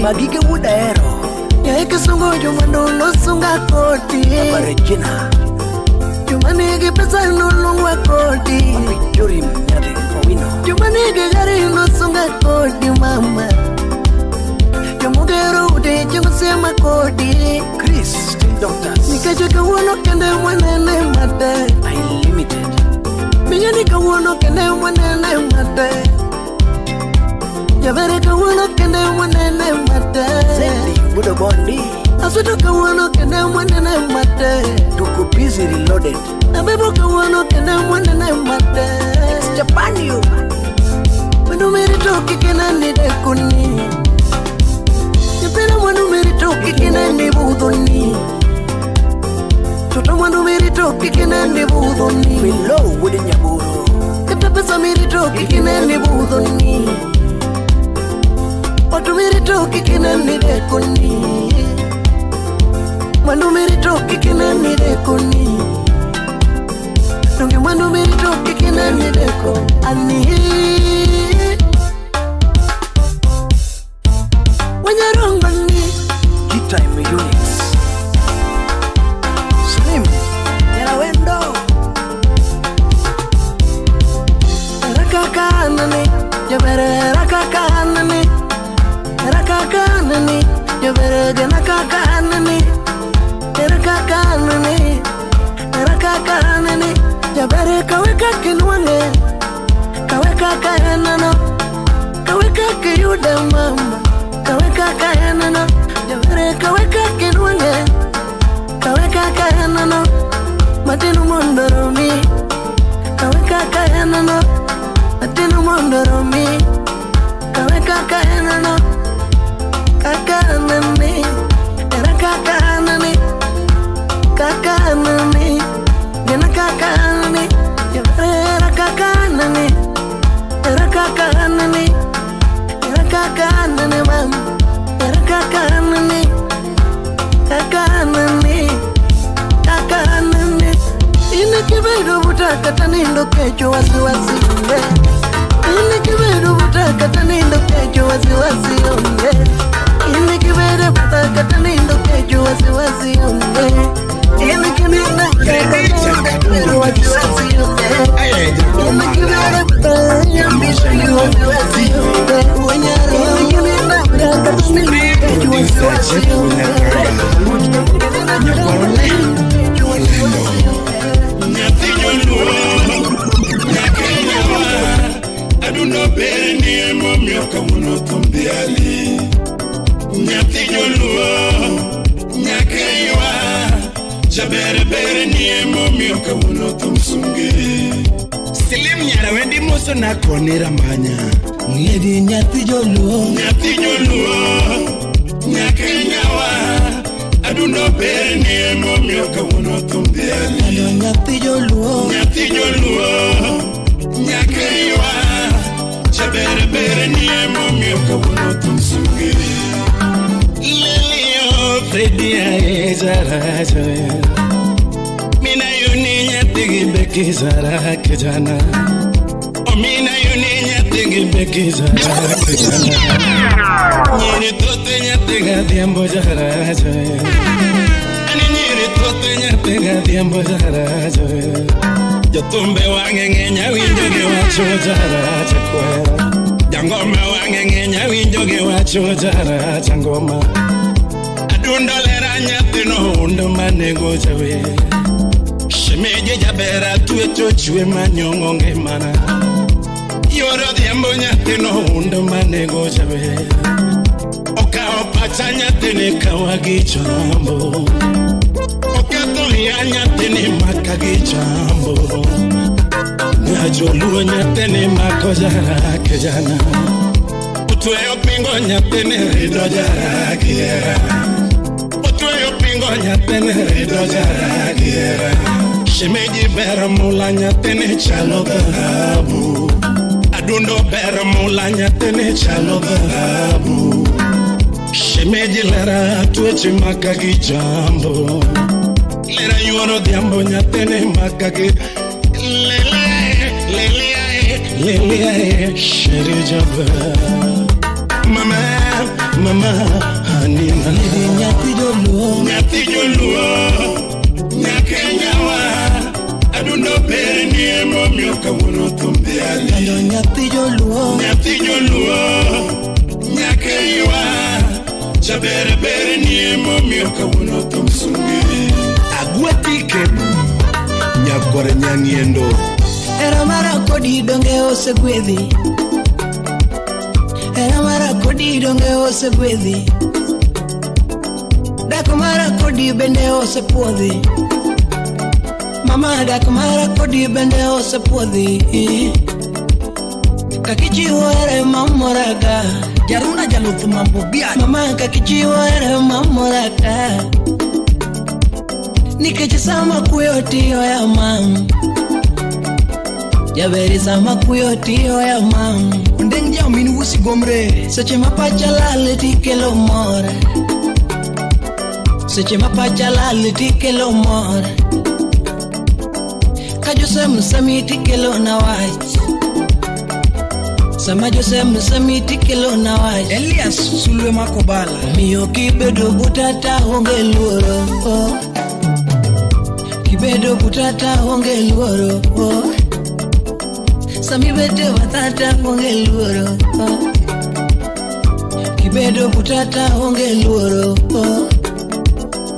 [SPEAKER 1] Magige Udero
[SPEAKER 2] Ya eke songo jo mando no songa koti
[SPEAKER 1] Regina
[SPEAKER 2] Jumanigi pesa nulungwa kodi
[SPEAKER 1] Yuri mnyari Owino
[SPEAKER 2] Jumanigi gari nusunga kodi mama Jamugero ude jengusema kodi
[SPEAKER 1] Christine Doctors
[SPEAKER 2] Nikajaka wano kende mwanene mate
[SPEAKER 1] Unlimited
[SPEAKER 2] Miyanika wano kende mwanene mate Javereka wano kende mwanene mate
[SPEAKER 1] Zendi Budo Bondi
[SPEAKER 2] Asutoka wano kende mwanene mate
[SPEAKER 1] Tuku busy reloaded
[SPEAKER 2] Nabebuka wano kende mwanene mate
[SPEAKER 1] Japan you
[SPEAKER 2] Manu meri toki kena ni dekuni Yapena manu meri toki kena ni budoni Toto manu meri toki kena ni budoni
[SPEAKER 1] Below Wudi Nyaburo
[SPEAKER 2] Kata pesa meri toki kena ni budoni Watu meri toki kena ni dekuni Manu meri toki kena ni dekuni Nungi manu meri toki kena ni deko Ani Wanyarongani
[SPEAKER 1] G-Time Units Slim Yarawendo
[SPEAKER 2] Rakakanani Jabere rakakanani Rakakanani Jabere janakakanani Rakakanani Rakakanani Jabere kaweka kinwange Kaweka kaenano Kaweka kiyuda mama Kaweka kaenano Jabere kaweka kinwange Kaweka kaenano Matinu mondoromi Kaweka kaenano Matinu mondoromi Kaweka kaenano Kakanani Rakakanani Kakanani Jana kakanani Jabere rakakanani Rakakanani Rakakanani mama Rakakanani Kakanani Kakanani Ine kibedo butaka tanindo kecho wasiwasi unge Ine kibedo butaka tanindo kecho wasiwasi unge Ine kibedo butaka tanindo kecho wasiwasi unge Ine kibedo kecho wasiwasi unge Ine kibedo butaka wasiwasi unge Ine kibedo butaka tanindo kecho wasiwasi unge
[SPEAKER 5] Aduno bere ni emo mioka uno tombiali Nyati joluo Nyakeiwa Jabere bere ni emo mioka uno tomsungi Silim nyara wendi moso na konira manya
[SPEAKER 2] Ngedi nyati joluo
[SPEAKER 5] Nyakeiwa Aduno bere ni emo mioka uno tombiali
[SPEAKER 2] Alo nyati joluo
[SPEAKER 5] Nyakeiwa Jabere bere ni emo mioka uno tomsungi
[SPEAKER 6] Lelio Fredia Ezara Mina yuni nyatigi beki zara kejana O mina yuni nyatigi beki zara kejana Nyiri tote nyatiga diambo zara Ani nyiri tote nyatiga diambo zara Jotumbe wangengenya winjoge wacho zara chakwera Jangoma wangengenya winjoge wacho zara changoma Adundolera nyatino undo manego jawe Shemeje jabera tuwe chochwe manyongo ngemana Yoro diambo nyatino undo manego jawe Okao pacha nyatine kawagi chambo Okatolia nyatine makagi chambo Najoluo nyatine mako jara kejana Utueo pingo nyatine rido jara kiera Utueo pingo nyatine rido jara kiera Shemeji bera mula nyatine chalo dhahabu Adundo bera mula nyatine chalo dhahabu Shemeji lera tuechi makagi jambo Lera yuoro diambo nyatine makagi Lele sheri jaba Mama hanina
[SPEAKER 2] Ngedi nyati joluo
[SPEAKER 5] Nyakenyawa kawuono thumbi ali.
[SPEAKER 2] Kendo nyathi joluo,
[SPEAKER 5] Nyathi joluo nyakeywa chabere bere ni emomiyo kawuono thum sungi.
[SPEAKER 6] Agweti kebu nyakwara nyang'iendo.
[SPEAKER 2] era mara kodi donge osegwedhi. Era mara kodi donge osegwedhi. Dako mara kodi bende osepuodhi. Mama dako mara kodi bende osepuodhi. Kakichiwo ere mamoraga.
[SPEAKER 1] Jaruna jaluth mambo bia.
[SPEAKER 2] Mama kakichiwo ere mamoraga. Nikech sama kuyo tiyo ya mam. Jaberi sama kuyo tiyo ya mam.
[SPEAKER 1] Ondeng jao minu usi gomre.
[SPEAKER 2] Seche mapacha lal tikelo mor. Seche mapacha lal tikelo mor. Ka Jose Msami tikelo na wach. Sama Jose Msami tikelo na wach.
[SPEAKER 1] Elias Sulwe Makobala.
[SPEAKER 2] Miyo kibedo butata honge luoro. Kibedo butata honge luoro. Sami bete watata honge luoro. Kibedo butata honge luoro.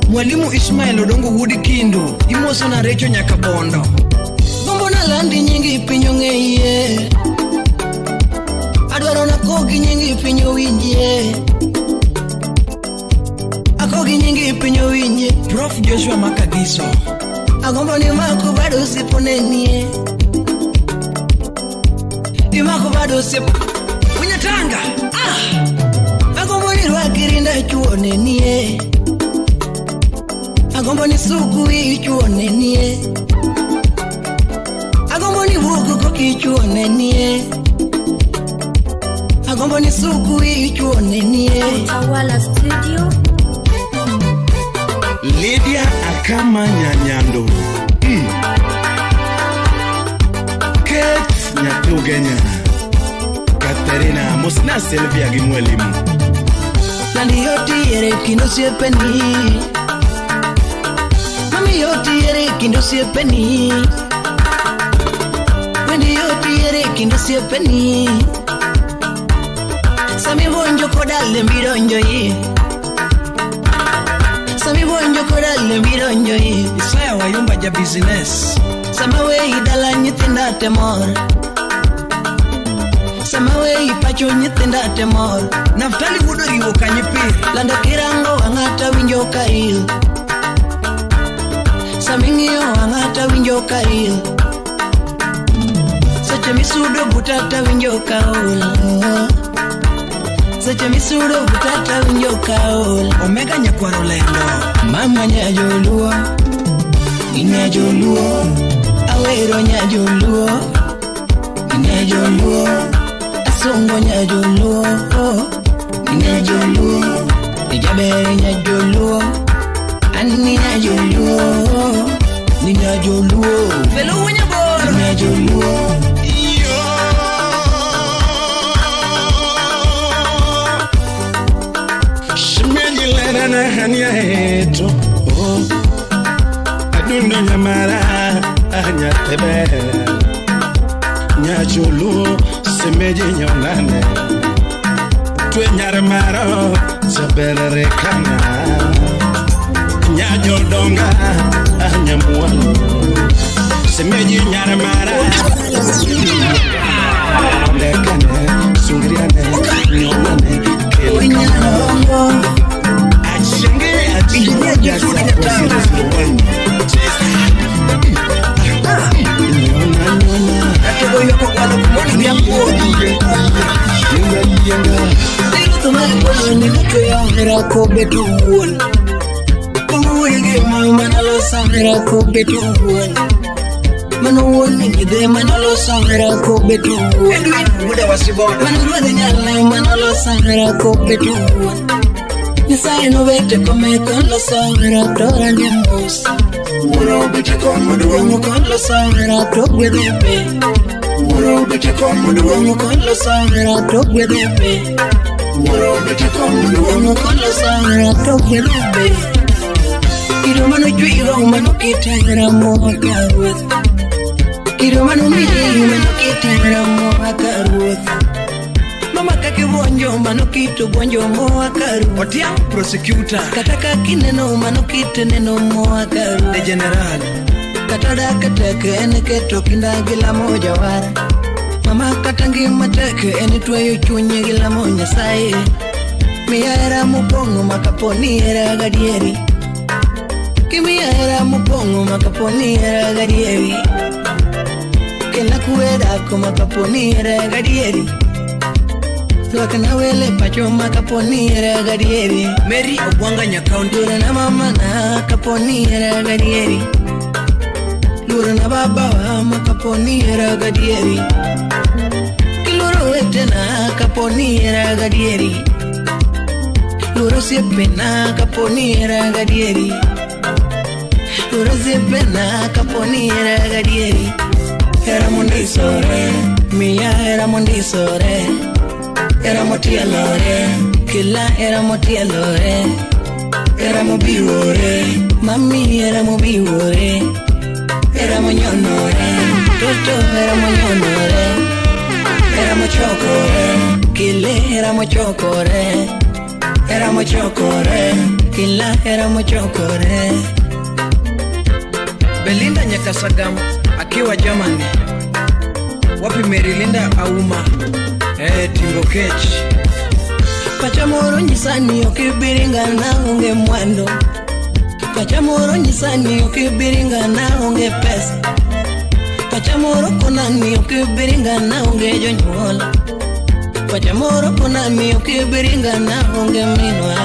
[SPEAKER 1] Mwalimu Ismail Odongo Wood Kindu. Imoso na Recho Nyakabondo.
[SPEAKER 2] Gombo na landi nyingi pinyo ngeye. Adwaro na kogi nyingi pinyo winje. Akogi nyingi pinyo winje.
[SPEAKER 1] Prof Joshua Makagiso.
[SPEAKER 2] Agombo ni mako bado siponenie. Ni mako bado sipo.
[SPEAKER 1] Unyatanga.
[SPEAKER 2] Agombo ni rwakirinda chuonenie. Agombo ni suku ichuonenie. Agombo ni vuku kokichuonenie. Agombo ni suku ichuonenie.
[SPEAKER 3] Utawala Studio.
[SPEAKER 6] Lydia Akama Nyanyando. Kate Nyatugenya. Katerina Musna Selvia Gimwelimu.
[SPEAKER 2] Nandi yoti ere kindo siepeni. Mami yoti ere kindo siepeni. Wendi yoti ere kindo siepeni. Sami bonjo kodale mironjo yi. Sami bonjo kodale mironjo yi.
[SPEAKER 1] Isaya Wayumba ja business.
[SPEAKER 2] Sama wei dala nyithinda temor. Sama wei pacho nyithinda temor.
[SPEAKER 1] Naftali Wudo riwo kanyipir.
[SPEAKER 2] Lando kirango ang'ata winjo kail. Saming'iyo ang'ata winjo kail. Seche misudo butata winjo kaol. Seche misudo butata winjo kaol.
[SPEAKER 1] Omega Nyakwaro Lendo.
[SPEAKER 2] Mama nyajoluo. Nyajoluo. Awero nyajoluo. Nyajoluo. Asongo nyajoluo. Nyajoluo. Ijaber nyajoluo. Ani nyajoluo. Nyajoluo.
[SPEAKER 1] Velo Wunyabor.
[SPEAKER 2] Nyajoluo.
[SPEAKER 6] Shimeli lera na hania heto. Adundo nyamara anyatebe. Nyajulu semeje nyonane. Twe nyarmaro zaberere kana. Nyajodonga anyamualo. Semeje nyarmara. Lekane sungriane nyonane.
[SPEAKER 2] Nyalongo.
[SPEAKER 1] Injinia Jitude Nyatanga. Atego yoko kwa kumoni ya mkodi.
[SPEAKER 2] Digo tumeko ni luto ya mirako betu uon. Kuhuige manalo sa mirako betu uon. Manu uon ngide manalo sa mirako betu uon.
[SPEAKER 1] Edwin Wuda Wasiboda.
[SPEAKER 2] Manu ruwadi nyala manalo sa mirako betu uon. Nisaya no vete kome con lo sa mirako randimus.
[SPEAKER 5] Wuro bete kon maduong.
[SPEAKER 2] Wangu con lo sa mirako gwedepe.
[SPEAKER 5] Wuro bete kon maduong.
[SPEAKER 2] Wangu con lo sa mirako gwedepe.
[SPEAKER 5] Wuro bete kon maduong.
[SPEAKER 2] Wangu con lo sa mirako gwedepe. Ido mano jui rong mano kita ira moha karweth. Kiro manumi manokitera moa karuoth. Mama kaki bonjo manokito bonjo moa karuoth.
[SPEAKER 1] Otia prosecutor
[SPEAKER 2] Kataka kineno manokite neno moa karuoth.
[SPEAKER 1] the general
[SPEAKER 2] Katada kateke ene keto kinda gila moja wara. Mama katangi mateke ene tuweyo chunye gila moja sae. Miya era mupongo makaponi era gadieri. Kimia era mupongo makaponi era gadieri. Kena kueda makaponi era gadieri. Wakana wele pacho makaponi era gadieri.
[SPEAKER 1] Mary Obwanga Nyakaunti
[SPEAKER 2] Lura na mama na kaponi era gadieri. Lura na baba wa makaponi era gadieri. Kilura wete na kaponi era gadieri. Lura siepe na kaponi era gadieri. Lura siepe na kaponi era gadieri. Era mundi sore, mia era mundi sore. Era motia lore, kila era motia lore. Era mobiwore, mami era mobiwore. Era monyonore, toto era monyonore. Era mochokore, kile era mochokore. Era mochokore, kila era mochokore.
[SPEAKER 1] Belinda Nyakasagam akiwa Germany. Wapi Mary Linda Auma Timbokech.
[SPEAKER 2] Pachamoro nyisani okibiringa na unge mwando. Pachamoro nyisani okibiringa na unge pesa. Pachamoro konani okibiringa na unge jonyola. Pachamoro konani okibiringa na unge minwa.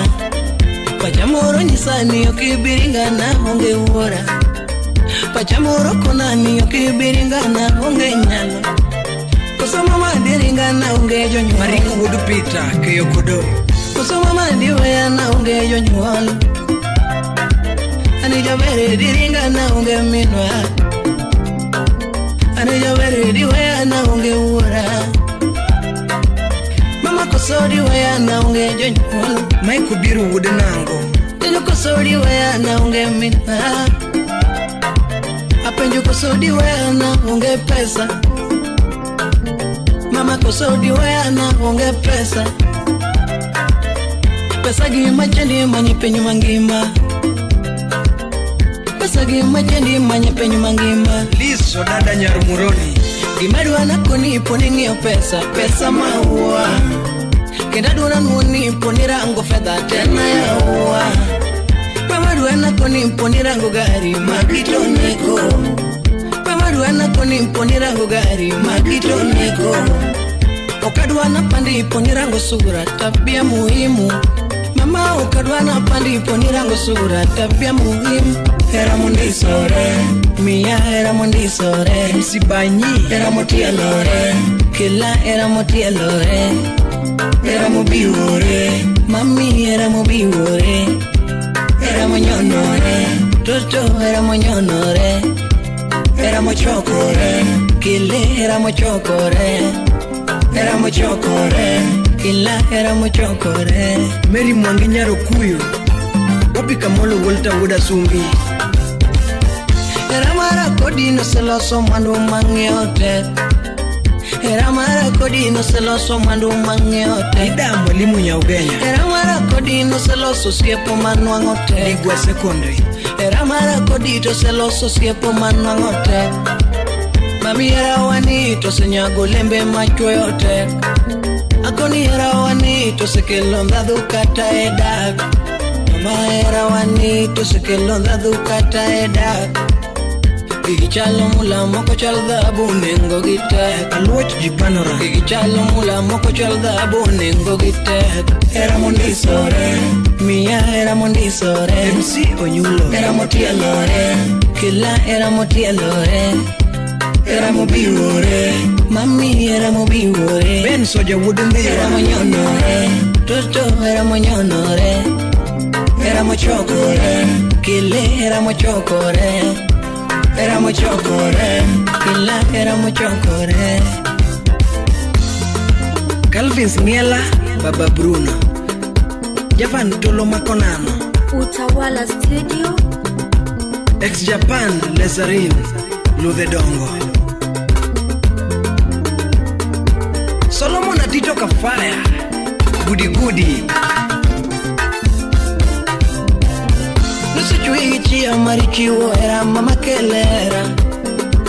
[SPEAKER 2] Pachamoro nyisani okibiringa na unge uora. Pachamoro konani okibiringa na unge nyalo. Kusoma mandiringa na unge jonyola.
[SPEAKER 1] Marika Wudu Peter Keyokodo.
[SPEAKER 2] Kusoma mandiwe na unge jonyola. Anija bere diringa na unge minwa. Anija bere diwe na unge uora. Mama kusodi we na unge jonyola.
[SPEAKER 1] Mike Biru Wudenango.
[SPEAKER 2] Tino kusodi we na unge minwa. Apenju kusodi we na unge pesa. Mama kusodi we na unge pesa. Pesa gima chendi manye penyu mangima. Pesa gima chendi manye penyu mangima.
[SPEAKER 1] Liso dada Nyarumuroni.
[SPEAKER 2] Gimadwa na kunipo ning'io pesa, pesa maua. Kenda duna nunipo nirango fedha tena ya ua. Pamadwa na kunipo nirango gari magito neko. Pamadwa na kunipo nirango gari magito neko. Okadwa na pandipo nirango sura tabia muhimu. Mama okadwa na pandipo nirango sura tabia muhimu. Era mundi sore, mia era mundi sore.
[SPEAKER 1] Msibanyi
[SPEAKER 2] Era motia lore, kila era motia lore. Era mobiwore, mami era mobiwore. Era monyonore, toto era monyonore. Era mochokore, kile era mochokore. Era mochokore, kila era mochokore.
[SPEAKER 1] Mary Mwangi Nyarokuyo. Wapi Kamolo Walter Wuda Sumbi.
[SPEAKER 2] Era mara kodino seloso mandu mang'eote. Era mara kodino seloso mandu mang'eote.
[SPEAKER 1] Ida Mwalimu Nyaugenya.
[SPEAKER 2] Era mara kodino seloso siepo manuang'ote.
[SPEAKER 1] Ligwa Secondary.
[SPEAKER 2] Era mara kodito seloso siepo manuang'ote. Mami era wanito senyago lembe machuoyote. Akoni era wanito sekelo ndadhu kata edak. Mama era wanito sekelo ndadhu kata edak. Gigichalo mula moko chal dhabu nengo gitek.
[SPEAKER 1] Aluoch Jipanora.
[SPEAKER 2] Gigichalo mula moko chal dhabu nengo gitek. Era mundi sore, mia era mundi sore.
[SPEAKER 1] MC Onyulo.
[SPEAKER 2] Era motia lore, kila era motia lore. Era mobiwore, mami era mobiwore.
[SPEAKER 1] Ben Soja Wudendira.
[SPEAKER 2] Era monyonore, toto era monyonore. Era mochokore, kile era mochokore. Era mochokore, kila era mochokore.
[SPEAKER 1] Calvin Sniela Baba Bruno. Japan Tolo Makonano.
[SPEAKER 3] Utawala Studio.
[SPEAKER 1] Ex Japan Lazarine Luthedongo. kutoka Fire Gudi Gudi.
[SPEAKER 2] Nusu chui chia marichiwo era mama kelera.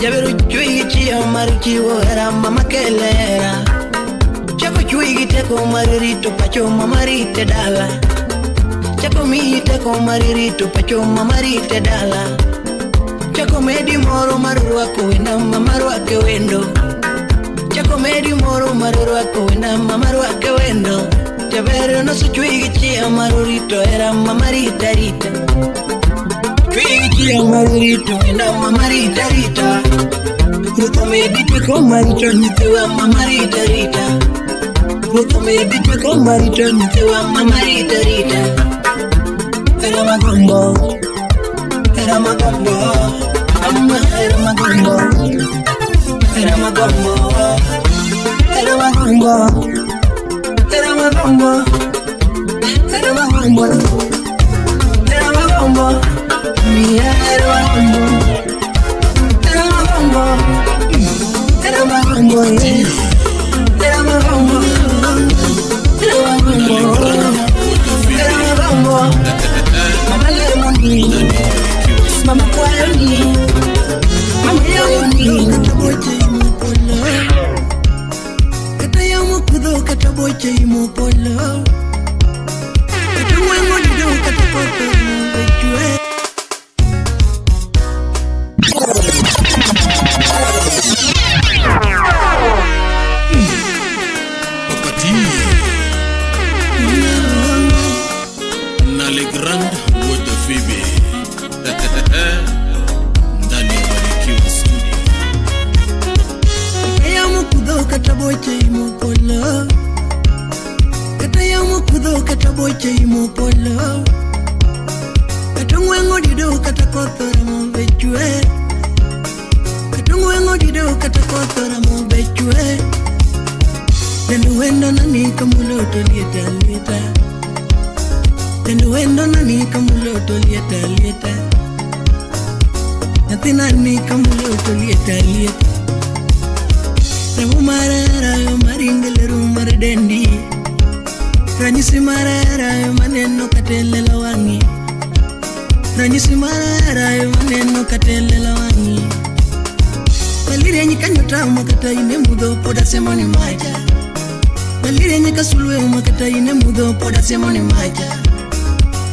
[SPEAKER 2] Jaberu chui chia marichiwo era mama kelera. Chako chui giteko maririto pacho mama rite dala. Chako mite ko maririto pacho mama rite dala. Chako medi moro marruako wenda mama ruake wendo. Chako medi moro marruako wenda mama ruake wendo. Jaberu nusu chui chia marurito era mama rita rita. Chui chia marurito wenda mama rita rita. Ruko medi ko marito nitewa mama rita rita. Ruko medi ko marito nitewa mama rita rita. Era magombo, era magombo, amma era magombo, era magombo, era magombo, era magombo, era magombo, era magombo, mia era magombo, era magombo, era magombo, era magombo, era magombo, era magombo. Mama Lemoni, Mama Kwayoni, Mama Yoni, Kataboche Imopolo, Katayamu Kudo, Kataboche Imopolo, Katawango Dido, Katapoto, Vechue. Kataboche imopolo, katayamu kudo kataboche imopolo, katungwengo dido katakotora mo vechue, katungwengo dido katakotora mo vechue. Denduendo nani kamuloto lieta lieta, denduendo nani kamuloto lieta lieta, natina nani kamuloto lieta lieta. Ramu marara yo maringele rumar dendi, ranyisi marara yo maneno katele lawangi, ranyisi marara yo maneno katele lawangi. Malire nyika nyota umakata ine mudo poda semoni maja, malire nyika sulwe umakata ine mudo poda semoni maja,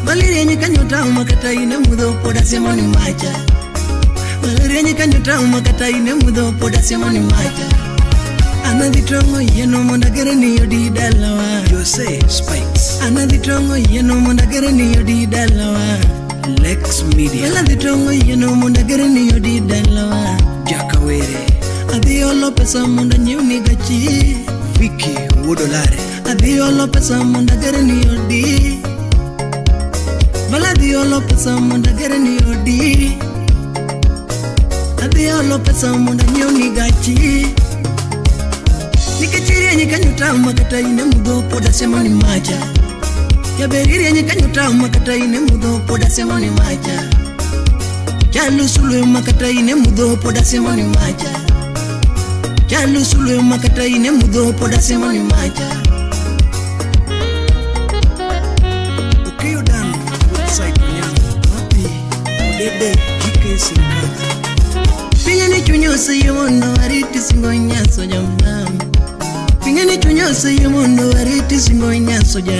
[SPEAKER 2] malire nyika nyota umakata ine mudo poda semoni maja, malire nyika nyota umakata ine mudo poda semoni maja. Anaditrongo yeno mondagere ni yodi dalawa.
[SPEAKER 1] Jose Spikes,
[SPEAKER 2] Anaditrongo yeno mondagere ni yodi dalawa.
[SPEAKER 1] Lex Media,
[SPEAKER 2] Anaditrongo yeno mondagere ni yodi dalawa.
[SPEAKER 1] Jakawere,
[SPEAKER 2] Adiolo pesa monda nyuni gachi.
[SPEAKER 1] Vicky Wodolare,
[SPEAKER 2] Adiolo pesa mondagere ni yodi. Vala adiolo pesa mondagere ni yodi. Adiolo pesa monda nyuni gachi. Nikachiri nyikanyuta makata ine mudo poda semoni maja. Yaberiri nyikanyuta makata ine mudo poda semoni maja. Jalu sulu makata ine mudo poda semoni maja. Jalu sulu makata ine mudo poda semoni maja.
[SPEAKER 1] Ukiyo Dan, website nyango, wapi, udede, jike sinkata.
[SPEAKER 2] Pingani chunyosa yemono ariti singo nyaso jamam. Pingani chunyosa yemono ariti singo nyaso ja.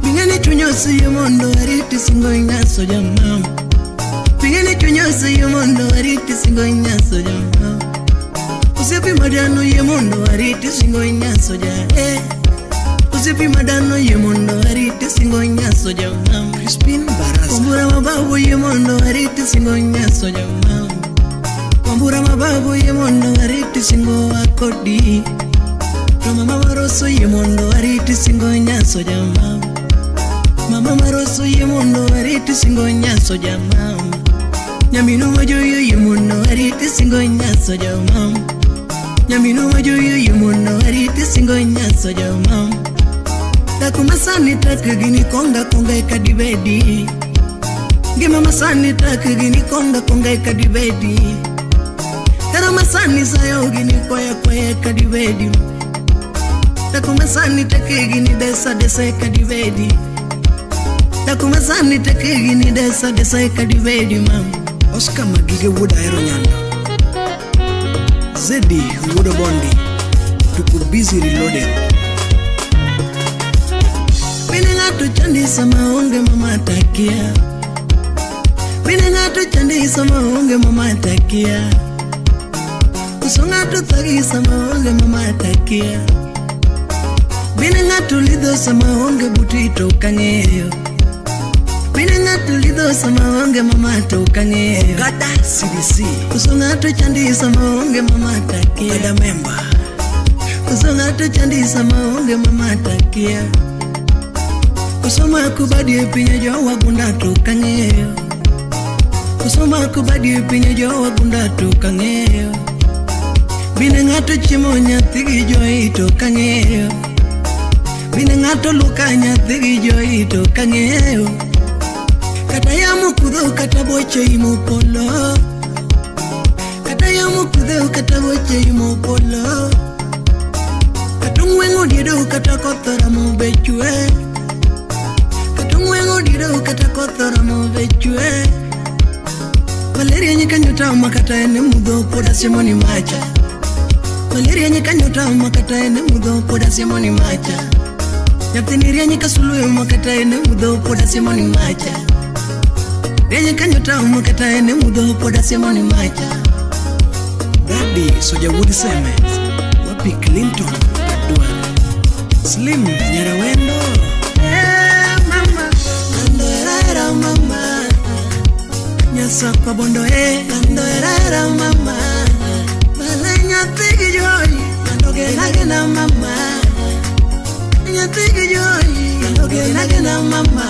[SPEAKER 2] Pingani chunyosa yemono ariti singo nyaso jamam. Pingani chunyosa yemono ariti singo nyaso jamam. Usepi madano yemono ariti singo nyaso ja. Usepi madano yemono ariti singo nyaso jamam.
[SPEAKER 1] Crispin Baraza,
[SPEAKER 2] Kumbura mababu yemono ariti singo nyaso jamam. Kumbura mababu yemono ariti singo akodi. Mama maroso yemono ariti singo nyaso jamam. Mama maroso yemono ariti singo nyaso jamam. Nyaminu majoyo yemono ariti singo nyaso jamam. Nyaminu majoyo yemono ariti singo nyaso jamam. Takumasani takagini konga konga ikadibedi. Gima masani takagini konga konga ikadibedi. Kara masani sayo gini kwaya kwaya ikadibedi. Da come sanni te kigini desa kadivedi. Da come sanni te kigini desa kadivedi mam. Oscar Magige would aero nyando. Zedi would bondi. Tuko busy reloading. Minengato chandi sama onge mama takia. Minengato chandi sama onge mama takia. Usongato tagi sama onge mama takia. Minengato lido sama onge butito kangeyo. Minengato lido sama onge mama tokangeyo. Gada CDC. Usongato chandi sama onge mama takia. Ada member. Usongato chandi sama onge mama takia. Kusoma kubadi pinye jo wagunda tokangeyo. Kusoma kubadi pinye jo wagunda tokangeyo. Minengato chimonya tigi jo ito kangeyo. Minengato lukanya tigi jo ito kangeyo. Kata yamu kudo kata boche imu polo. Kata yamu kudo kata boche imu polo. Katungwengo dido kata kotora mo bechue. Katungwengo dido kata kotora mo bechue. Valeria nyikanyota makata ene mudo poda simoni macha. Valeria nyikanyota makata ene mudo poda simoni macha. Nyatiniria nyikasulu makata ene mudo poda simoni macha. Renye kanyota makata ene mudo poda simoni macha. Daddy soja wood seme. Wapi Clinton Dua Slim Nyarawendo. Mama Nando mama Nyasa kwa bondo Nando mama Malenya tiki joy Nandoge nagena mama Nya tiki joy Nandoge nagena mama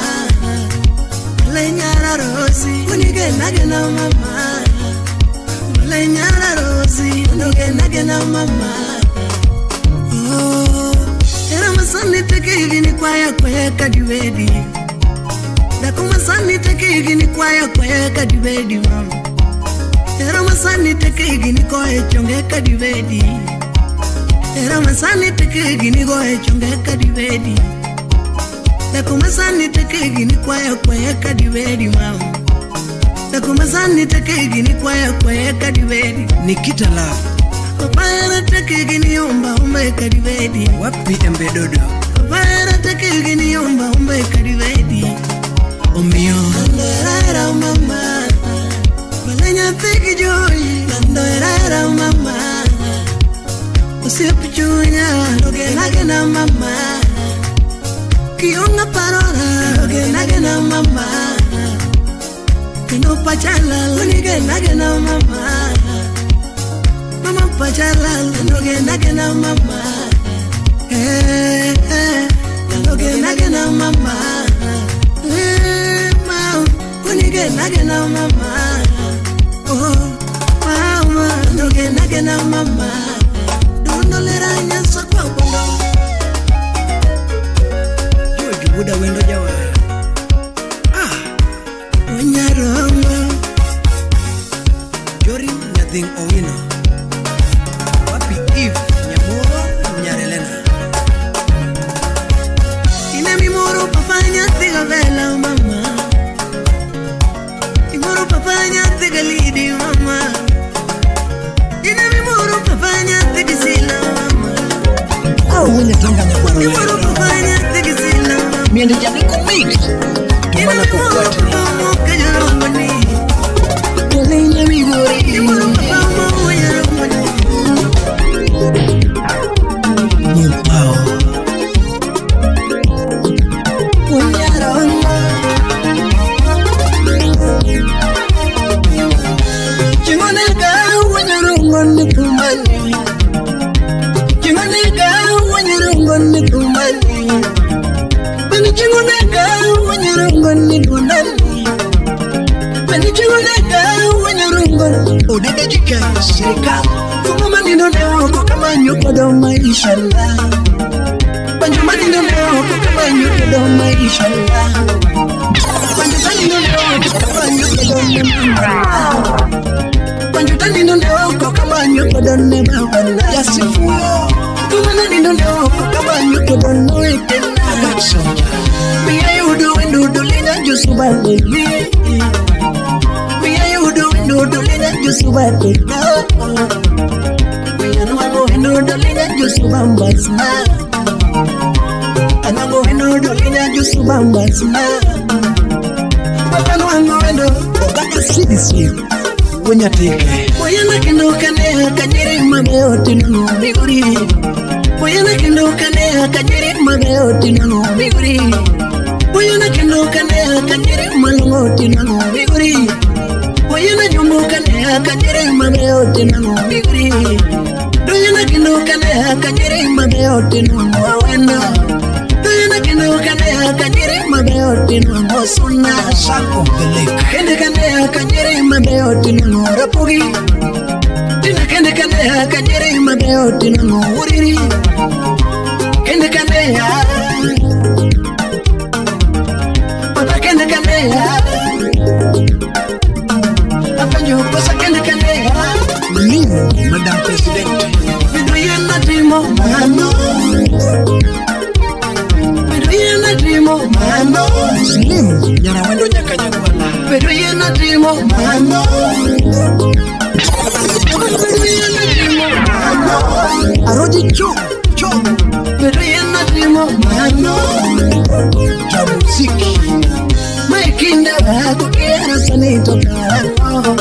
[SPEAKER 2] Malenya rosi Unige nagena mama Malenya rosi Nandoge nagena mama. Era masani teke gini kwaya kadivedi. Da kuma sani teke gini kwaya kadivedi mam. Era masani teke gini kwaya chonge kadivedi. Era masani teke gini kwaya chonge kadivedi. Da kuma sani teke gini kwaya kadivedi mam. Da kuma sani teke gini kwaya kadivedi. Nikita Love. Papara take gini yomba umbe kadivedi. Wapi embe dodo. Papara take gini yomba umbe kadivedi. Omio Nando mama Malenya tiki joy Nando mama Usipuchunya Loge nagena mama Kionga parora Loge nagena mama Kino pachala Loge nagena mama Mama pachala Loge nagena mama. Loge nagena mama. Unige nagena mama. Oh mama Loge nagena mama. Dundo lera nyasa kwa bondo. Joji buda wendo jawa. Onyarongo Jori Nyathing Owino. Wapi Eve Nyamuro Nyarelena. Ine mimoro papanya tiga vela mama. Imoro papanya tiga lidi mama. Ine mimoro papanya tiga sila mama. Oh mwenye tonga nyaboro. Imoro papanya tiga sila mama. Miende jami kumini. Tumana kukwati. Tolenya migori. Imoro papanya mwenye. Mupao Unyarongo Chingonega Unyarongo nikumani. Chingonega Unyarongo nikumani. Bani chingonega Unyarongo nikunani. Bani chingonega Unyarongo Odede jika sirika. Kuma manino leo kama nyuko do maisha la. Banjo manino leo kama nyuko do maisha la. Banjo manino leo kama nyuko do maisha la. Banjo manino leo kama nyuko do maisha la. Yasifu. Kuma manino leo kama foot soldier. Me and you doing that just about me. Me and you doing that just about me. Me and you doing that just about my smile. And I'm going to do that just about my smile. But I know I'm going to that is city when you take it. Boy, you're not going to can't my belt in no biguri. Boy, you're not going to can't my belt in no biguri. Boy, you're not going to can't my belt in no biguri. Boy, you're not going to can't my belt in no biguri. Do you not know can't my belt in no window? Do you not know can't my belt in no suna? Shaq of the lake. Can't my belt in no rapogi. Can't my belt in no worry. Can't Papa can't Apa yo cosa can't Madam President. Do you not dream of mano? Do you not dream of mano? Slim, nyara wendo nyakanya kuala. Do you not dream of mano? Do you not dream of mano? Aroji chok. Do you not dream of mano? Jamuziki. My kingdom hakukiera sanito karano.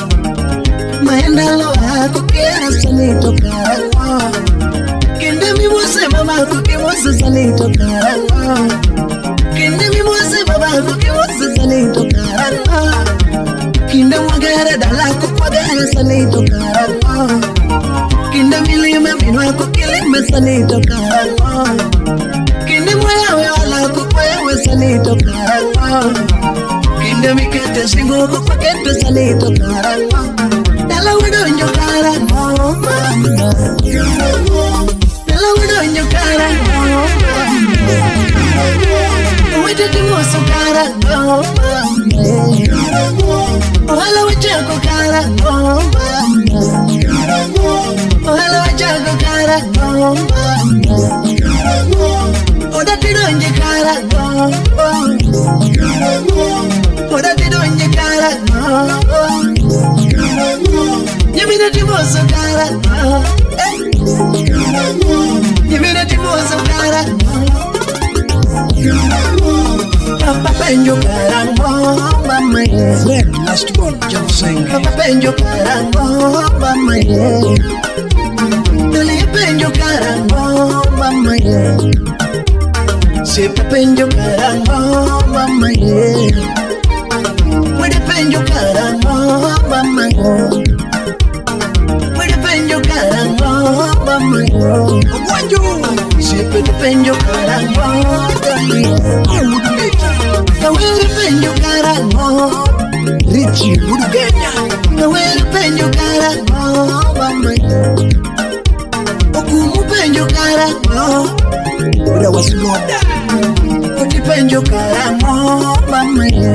[SPEAKER 2] Maendalo hakukiera sanito karano. Kinde mi mwase mama kukiwase sanito karano. Kinde mi mwase mama kukiwase sanito karano. Kinde mwagere dala kukwagere sanito karano. Kinde milime minwa kukilime sanito karano. Kinde mwewe wala kukwewe sanito karano. Kinde mikete singo kukwakete sanito karano. Dala widonyo karano. Dala widonyo karano. Wete timoso karano. Ohala wachako karano. Ohala wachako karano. Oda tidonye karano. Oda tidonye karano. Yemina timoso karano. Yemina timoso karano. Papa penjo karano, mama ye. Fred, last one, just sing. Papa penjo karano, mama ye. Dali penjo karano, mama ye. Se penjo karano, mama ye. Wede penjo karano, mama ye. Wede penjo karano, mama ye. Wanjo, se penjo karano, dali. Kawere penjo karano, Richie Urugenya. Kawere penjo karano, mama ye. Okumu penjo karano, uda wasiloda. Oti penjo karano, mama ye.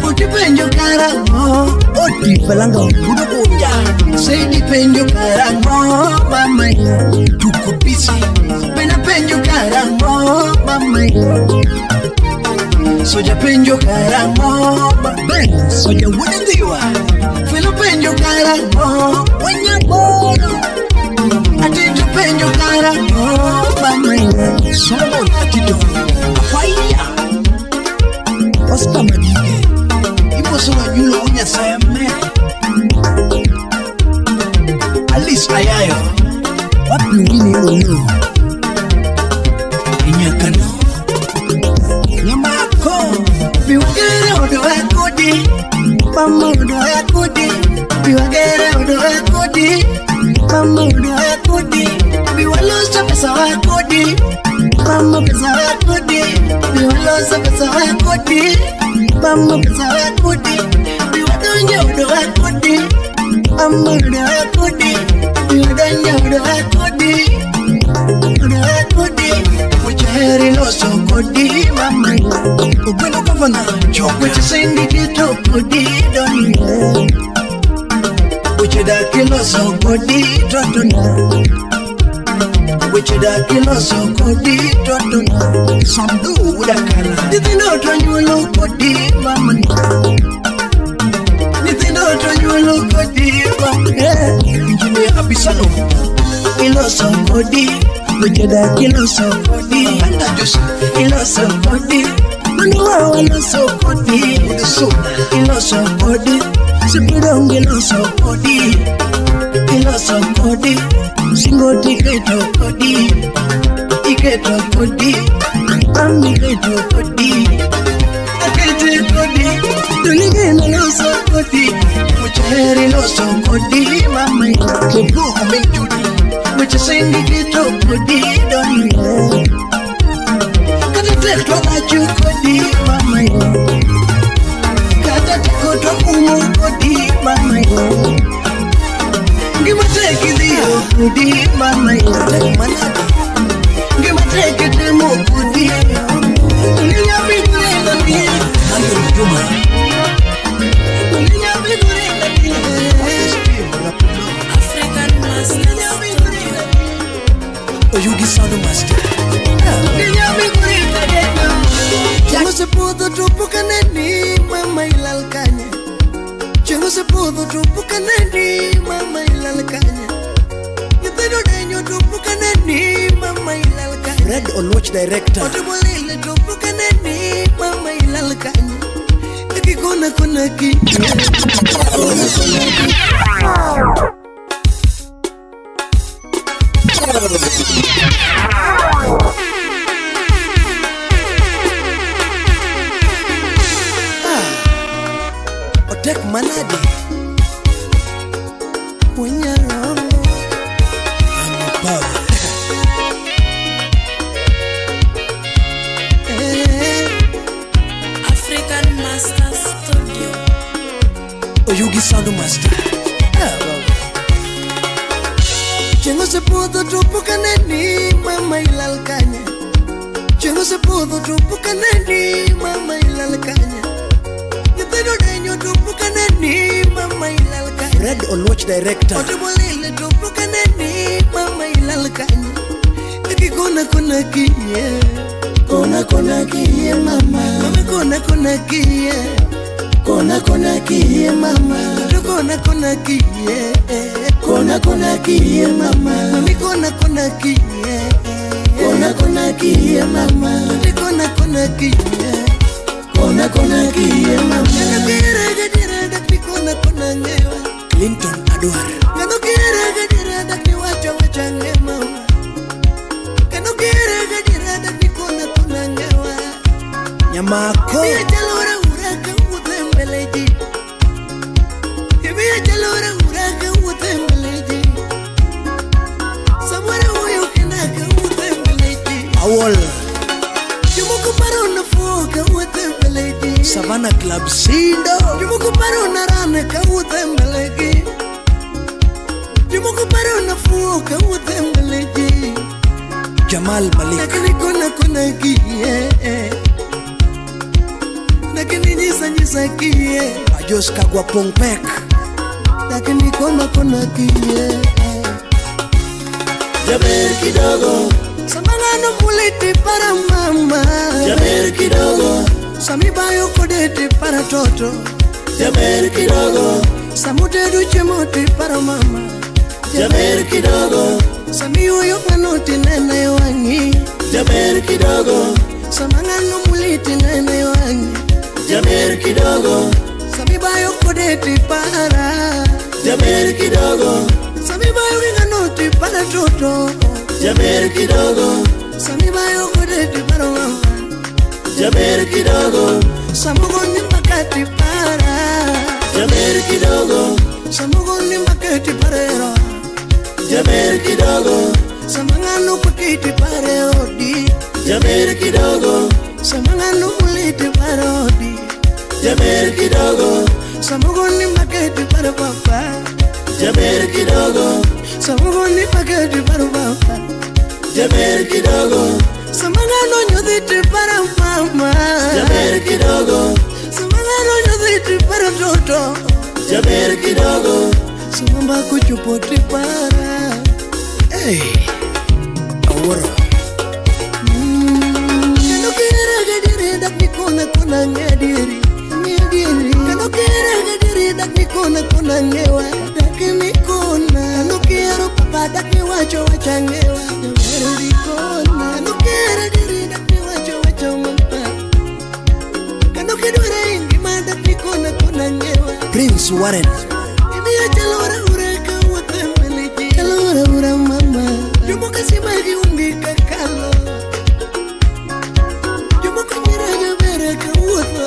[SPEAKER 2] Oti penjo karano, oti falanga udukunja. Seidi penjo karano, mama ye. Tuko busy. Pena penjo karano, mama ye. Soja penjo karano, ben soja wundiwa. Filo penjo karano, wanya bono. Atito penjo karano, mama ye. Solomon atito, afaya. Oscar Madige, ipo sowa yulo unya sayame. Alice Ayayo, wapi wini ulu. Inyakano. Nyamako, biwagere odo akudi. Mama odo akudi. Biwagere odo akudi. Mama odo akudi. Biwalosa pesa akudi. Mama pesa akudi. Biwalosa pesa akudi. Mama pesa akudi. Biwadonja odo akudi. Mama odo akudi. Biwadonja odo akudi. Odo akudi. Whichever loso kodi mama. Ugweno governor. Which sindi kito kodi doni. Which da kilo so kodi dodona. weche dak iloso kodi totona samdu udakala nyithindo to nyuolo kodi mamana nyithindo to nyuolo kodi mamana Engineer Abisalo iloso kodi weche dak iloso kodi anda Jose iloso kodi Manuwa iloso kodi iloso kodi Sipidong iloso kodi iloso kodi Singoti iketo kodi Ami iketo kodi Akete kodi Dunigena iloso kodi Muchaheri iloso kodi Mama iloso kodi Mucha sendi iketo kodi Doni Kata tekto achu kodi Mama iloso Kata tekoto umu kodi Mama iloso Give a take it the goodie, mama, you take my love. Give a take it the more goodie. Linya big green and beer. I'm your woman. Linya big green and beer.
[SPEAKER 3] African Master.
[SPEAKER 2] Oh, you get sound master. Linya big green again. Jango se pudo trupo kaneni, mama ilalkanya. Jango se pudo trupo kaneni, mama ilalkanya. Nyithindo denyo trupo kaneni, mama ilalkanya. Red on watch director. Otubolile trupo kaneni, mama ilalkanya. Kikona kona ki. Otek manade. When you're wrong, I'm above.
[SPEAKER 3] African Master Studio.
[SPEAKER 2] Oyugi Sound Master. Chengo se pudo trupo kaneni, mama ilalkanya. Chengo se pudo trupo kaneni, mama ilalkanya. Nyithindo denyo trupo kaneni, mama ilalkanya. Red on watch director. Otubolile trupo kaneni, mama ilalkanya. Kikona kona kiye. Kona kona kiye mama. Mama kona kona kiye. Kona kona kiye mama. Kona kona kiye. Kona kona kiye mama. Mami kona kona kiye. Kona kona kiye mama. Kona kona kiye. Kona kona kiye mama. Kira gadira dak kona kona ngewa. Clinton Adwar. Kano kira gadira dak wacha wacha ngema. Kano kira gadira dak kona kona ngewa. Nyamako. Biya jalora uraka utembeleji. Biya jalora uraka utembeleji. Samara huyo kinaka utembeleji. Awol. Jumuku paro na fuka utembeleji. Savannah Club Sindo. Jumuku paro na rane ka utembeleji. Jumuku paro na fuka utembeleji. Jamal Malik. Lakini kona kiye. Lakini nyisa kiye. Ajos Kagwa Pongpek. Lakini kona kiye. Jaber kidogo. Samangano muliti para mama. Jaber kidogo. Samibayo kodeti para toto. Jaber kidogo. Samutedu chemoti para mama. Jaber kidogo. Samiuyo kanoti nene wangi. Jaber kidogo. Samangano muliti nene wangi. Jaber kidogo. Samibayo kodeti para. Jaber kidogo. Samibayo kanoti para toto. Jaber kidogo. Samibayo kodeti para mama. Jaber kidogo. Samugoni makati para. Jaber kidogo. Samugoni makati para. Jaber kidogo. Samangano pakiti para odi. Jaber kidogo. Samangano muliti para odi. Jaber kidogo. Samugoni makati para papa. Jaber kidogo. Samugoni makati para papa. Jaber kidogo. Samangano nyodhiti para mama. Jaber kidogo. Samangano nyodhiti para toto. Jaber kidogo. Samamba kuchupoti para. Hey. Aworo Kano kira gadiri dak ni kona ngediri Kano kira gadiri dak ni kona ngewa dak ni kona Kano kira papa dak ni wacho wachangewa Jawero di kona Kano kira diri dak ni wacho mampa Kano kidura ingi ma dak ni kona ngewa Prince Warren Ini aja lora ureka watemeli Kalora mama Jumo kasi magi ungi kakalo Jumo kunyira jabere kawuto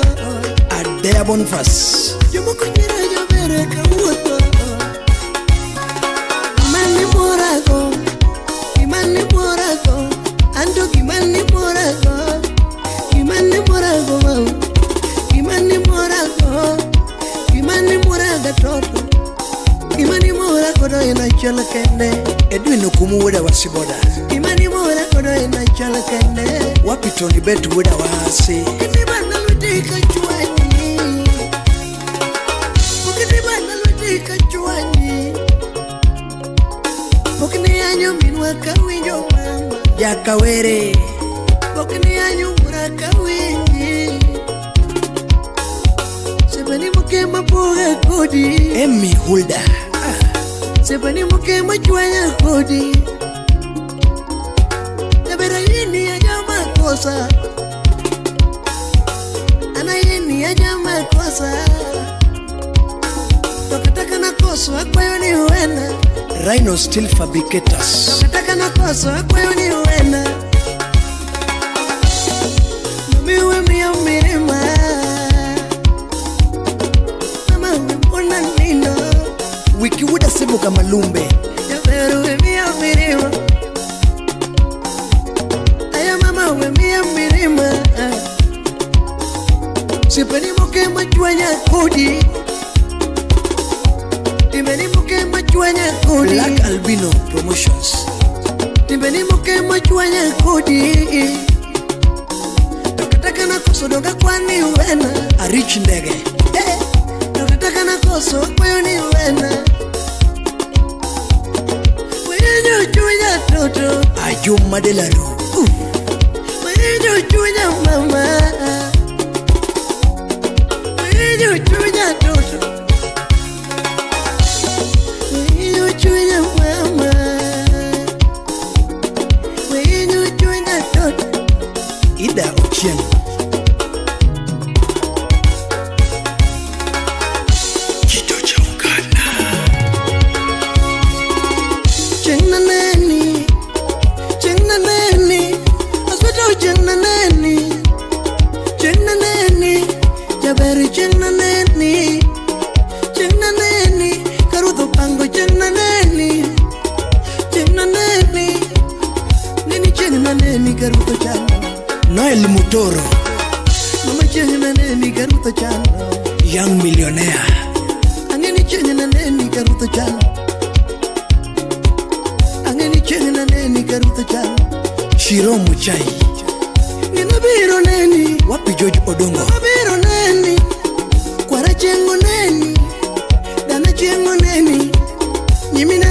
[SPEAKER 2] Adea Boniface Jumo kunyira jabere kawuto Imani morago Ando kimani morago Imani morago toto Imani morago do ina chala kende Edwin Okumuweda wasiboda Imani morago do ina chala kende Wapi Tony Betu weda wasi Kitibana lutika chuani Kitibana lutika chuani Bokini anyo minwa kawinjo mama Jakawere Bokini anyo mura kawinji Sebani mukema poga kodi Emmy Hulda Sebani mukema chuanya kodi Nebera yini ya jama kosa Ana yini ya jama kosa Tokataka na koso akwayo ni wena Rhino Steel Fabricators Tokataka na koso akwayo ni wena Mamiwe miya mirima Mama wimona nino Wikiwuda Sebuka Malumbe Jaberu miya mirima Aya mama we miya mirima Sipeni mukema chuanya kodi Timbeni mukema chuanya kodi Black Albino Promotions Timbeni mukema chuanya kodi Tokataka na koso doga kwani wena Arich Ndege Tokataka na koso kwayo ni wena Wenyo chuanya toto Ajuma Delaru Wenyo chuanya mama Wenyo chuanya toto Wenyo chuanya mama Wenyo chuanya toto Ida Ochieng Chito Chaukana Chengna neni Aswata chengna neni Jaberi chengna neni Karuto pango chengna neni Neni chengna neni karuto chano Noel Mutoro Mama chengna neni karuto chano Young Millionaire Angeni chengna neni karuto chano Angeni chengna neni karuto chano Shiro Muchai Nina biro neni Wapi George Odongo Nina biro neni Kwara chengo neni Dana chengo neni Nyimina